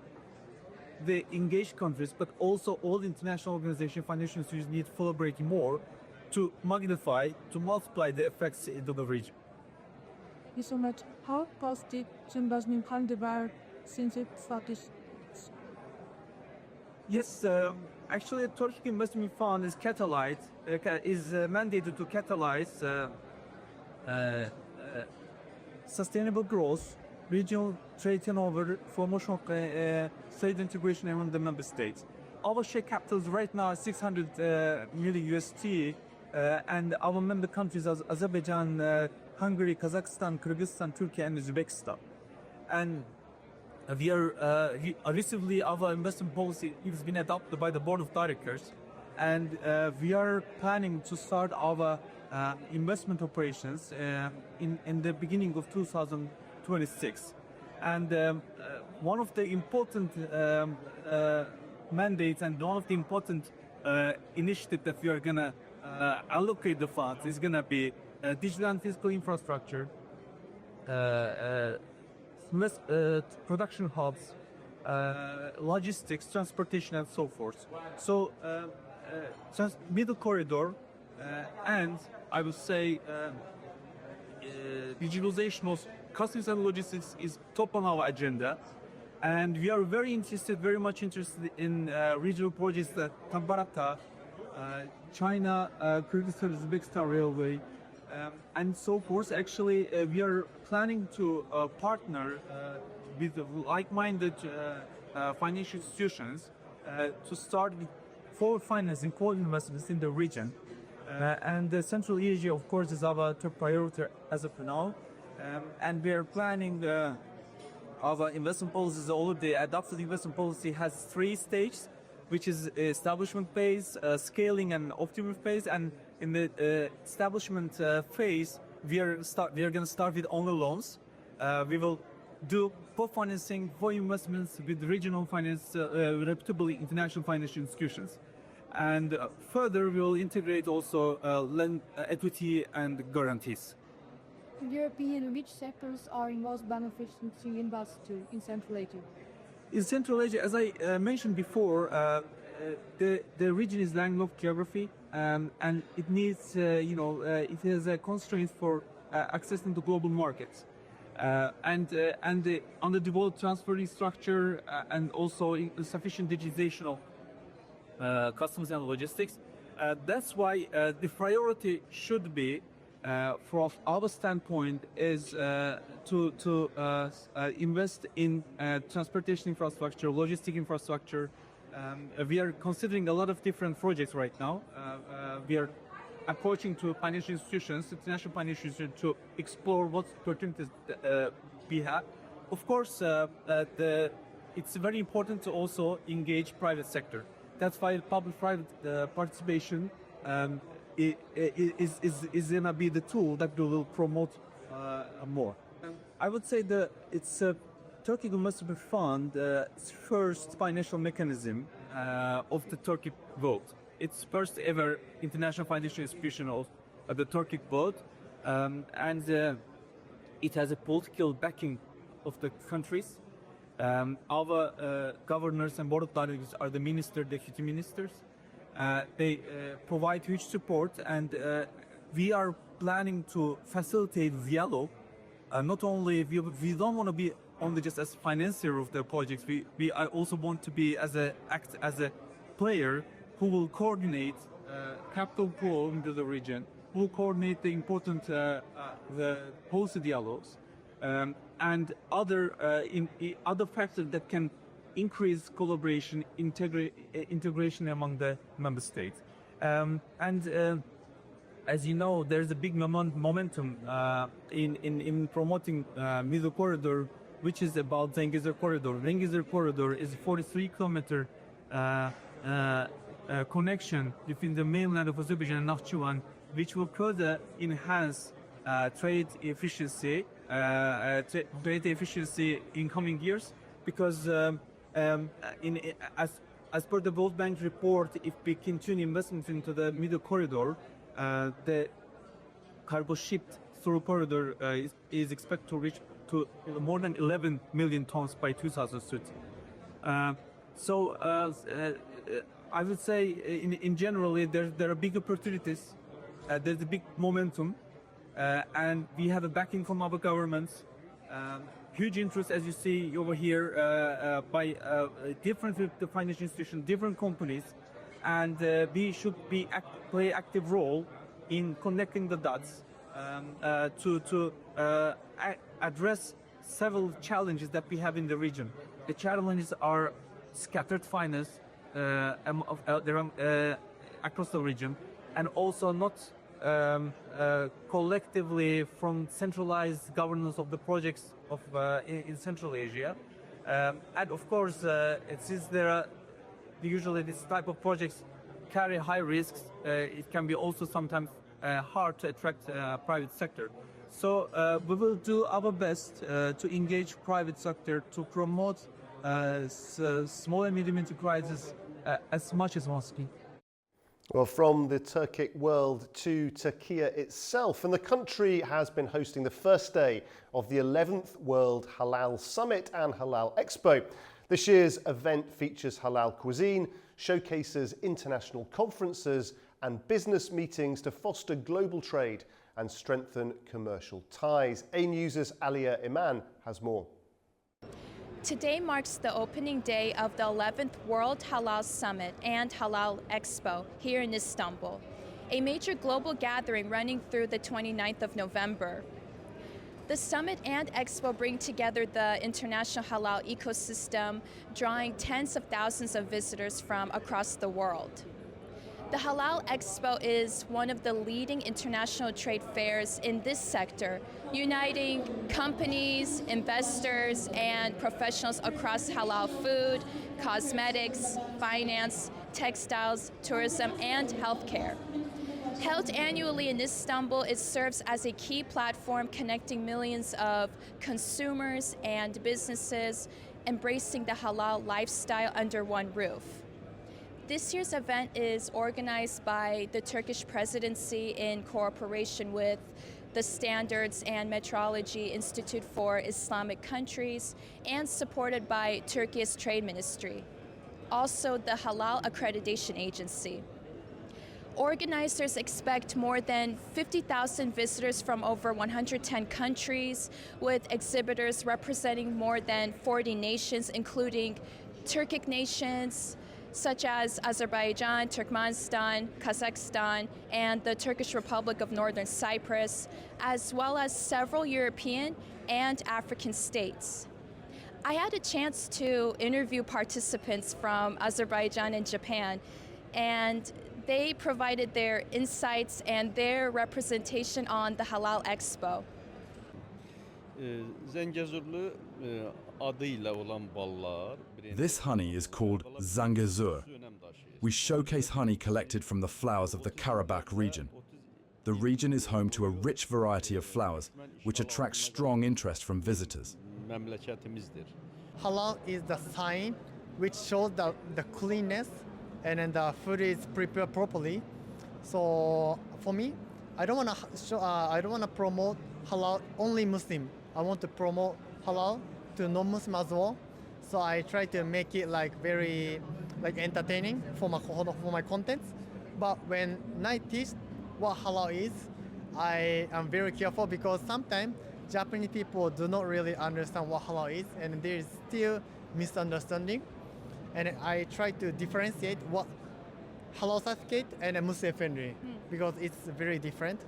Speaker 19: the engaged countries, but also all international organizations, financial institutions need to collaborate more to magnify, to multiply the effects into the region.
Speaker 20: Thank you so much. How positive investment can develop since it started?
Speaker 19: Yes, actually, the Turkic Investment Fund is mandated to catalyze sustainable growth, regional trade turnover, promotion of trade integration among the member states. Our share capital is right now 600 million USD, and our member countries are Azerbaijan, Hungary, Kazakhstan, Kyrgyzstan, Turkey, and Uzbekistan. And we are recently our investment policy has been adopted by the board of directors, and we are planning to start our investment operations in the beginning of 2026. And one of the important mandates and one of the important initiatives that we are going to allocate the funds is going to be digital and physical infrastructure, production hubs, logistics, transportation, and so forth. So middle corridor and I would say digitalization of customs and logistics is top on our agenda. And we are very much interested in regional projects like Tabarata, China, Kyrgyzstan, Uzbekistan Railway, and so forth. Actually, we are planning to partner with like-minded financial institutions to start with forward financing, co-investments in the region. And the Central Asia, of course, is our top priority as of now. And we are planning our investment policies. All of the adopted investment policy has 3 stages, which is establishment phase, scaling and optimum phase. And in the establishment phase, we are going to start with only loans. We will do co-financing for investments with regional finance, reputable international financial institutions. And further, we will integrate also equity and guarantees.
Speaker 20: In your opinion, which sectors are most beneficial to invest in Central Asia?
Speaker 19: In Central Asia, as I mentioned before, the region is landlocked geography, and it needs, it has a constraint for accessing the global markets. And the underdeveloped transfer structure and also sufficient digitization of customs and logistics. That's why the priority should be, from our standpoint, is to invest in transportation infrastructure, logistic infrastructure. We are considering a lot of different projects right now. We are approaching to financial institutions, international financial institutions, to explore what opportunities we have. Of course, it's very important to also engage private sector. That's why public-private participation is going to be the tool that we will promote more. I would say that it's Turkey Investment Fund first financial mechanism of the Turkic vote. It's first ever international financial institution of the Turkic vote, and it has a political backing of the countries. Our governors and board of directors are the deputy ministers. They provide huge support, and we are planning to facilitate dialogue. Not only we don't want to be only just as financier of the projects. We also want to be act as a player who will coordinate capital flow into the region, who will coordinate the important the policy dialogues, and other factors that can increase collaboration, integration among the member states. As you know, there's a big momentum in promoting Middle Corridor, which is about Zengezur Corridor. Zengezur Corridor is a 43-kilometer connection between the mainland of Azerbaijan and Nakhchivan, which will further enhance trade efficiency in coming years. Because as per the World Bank report, if we continue investments into the Middle Corridor, the cargo shipped through corridor is expected to reach to more than 11 million tons by 2030. I would say in generally there are big opportunities, there's a big momentum, and we have a backing from our governments. Huge interest, as you see over here, by different financial institutions, different companies, and we should play active role in connecting the dots to address several challenges that we have in the region. The challenges are scattered finance across the region, and also not collectively from centralized governance of the projects in Central Asia. And of course, since there are usually this type of projects carry high risks, it can be also sometimes hard to attract private sector. So we will do our best to engage private sector to promote small and medium enterprises as much as possible.
Speaker 1: Well, from the Turkic world to Turkey itself, and the country has been hosting the first day of the 11th World Halal Summit and Halal Expo. This year's event features halal cuisine, showcases international conferences and business meetings to foster global trade and strengthen commercial ties. A News' Alia Iman has more.
Speaker 21: Today marks the opening day of the 11th World Halal Summit and Halal Expo here in Istanbul, a major global gathering running through the 29th of November. The summit and expo bring together the international halal ecosystem, drawing tens of thousands of visitors from across the world. The Halal Expo is one of the leading international trade fairs in this sector, uniting companies, investors, and professionals across halal food, cosmetics, finance, textiles, tourism, and healthcare. Held annually in Istanbul, it serves as a key platform connecting millions of consumers and businesses embracing the halal lifestyle under one roof. This year's event is organized by the Turkish presidency in cooperation with the Standards and Metrology Institute for Islamic Countries and supported by Turkey's Trade Ministry, also the Halal Accreditation Agency. Organizers expect more than 50,000 visitors from over 110 countries, with exhibitors representing more than 40 nations, including Turkic nations, such as Azerbaijan, Turkmenistan, Kazakhstan, and the Turkish Republic of Northern Cyprus, as well as several European and African states. I had a chance to interview participants from Azerbaijan and Japan, and they provided their insights and their representation on the Halal Expo.
Speaker 13: This honey is called Zangezur. We showcase honey collected from the flowers of the Karabakh region. The region is home to a rich variety of flowers, which attracts strong interest from visitors.
Speaker 22: Halal is the sign which shows the cleanness and then the food is prepared properly. So for me, I don't want to promote halal only Muslim. I want to promote halal to non-Muslim as well. So I try to make it very entertaining for my contents. But when I teach what halal is, I am very careful because sometimes Japanese people do not really understand what halal is, and there is still misunderstanding. And I try to differentiate what halal certificate and a Muslim friendly because it's very different.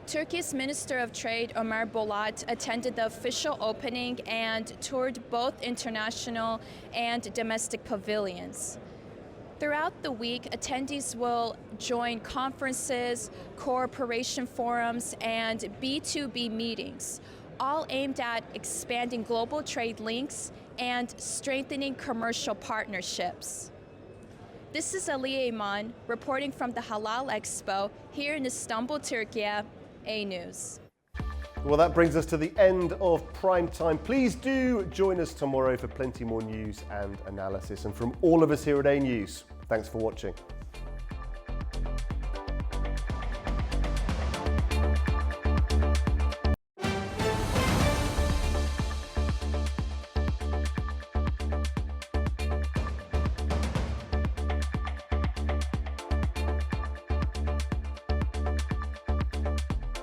Speaker 21: Turkey's Minister of Trade, Ömer Bolat, attended the official opening and toured both international and domestic pavilions. Throughout the week, attendees will join conferences, cooperation forums, and B2B meetings, all aimed at expanding global trade links and strengthening commercial partnerships. This is Alia Iman reporting from the Halal Expo here in Istanbul, Turkey. A News.
Speaker 1: Well, that brings us to the end of Prime Time. Please do join us tomorrow for plenty more news and analysis. And from all of us here at A News, thanks for watching.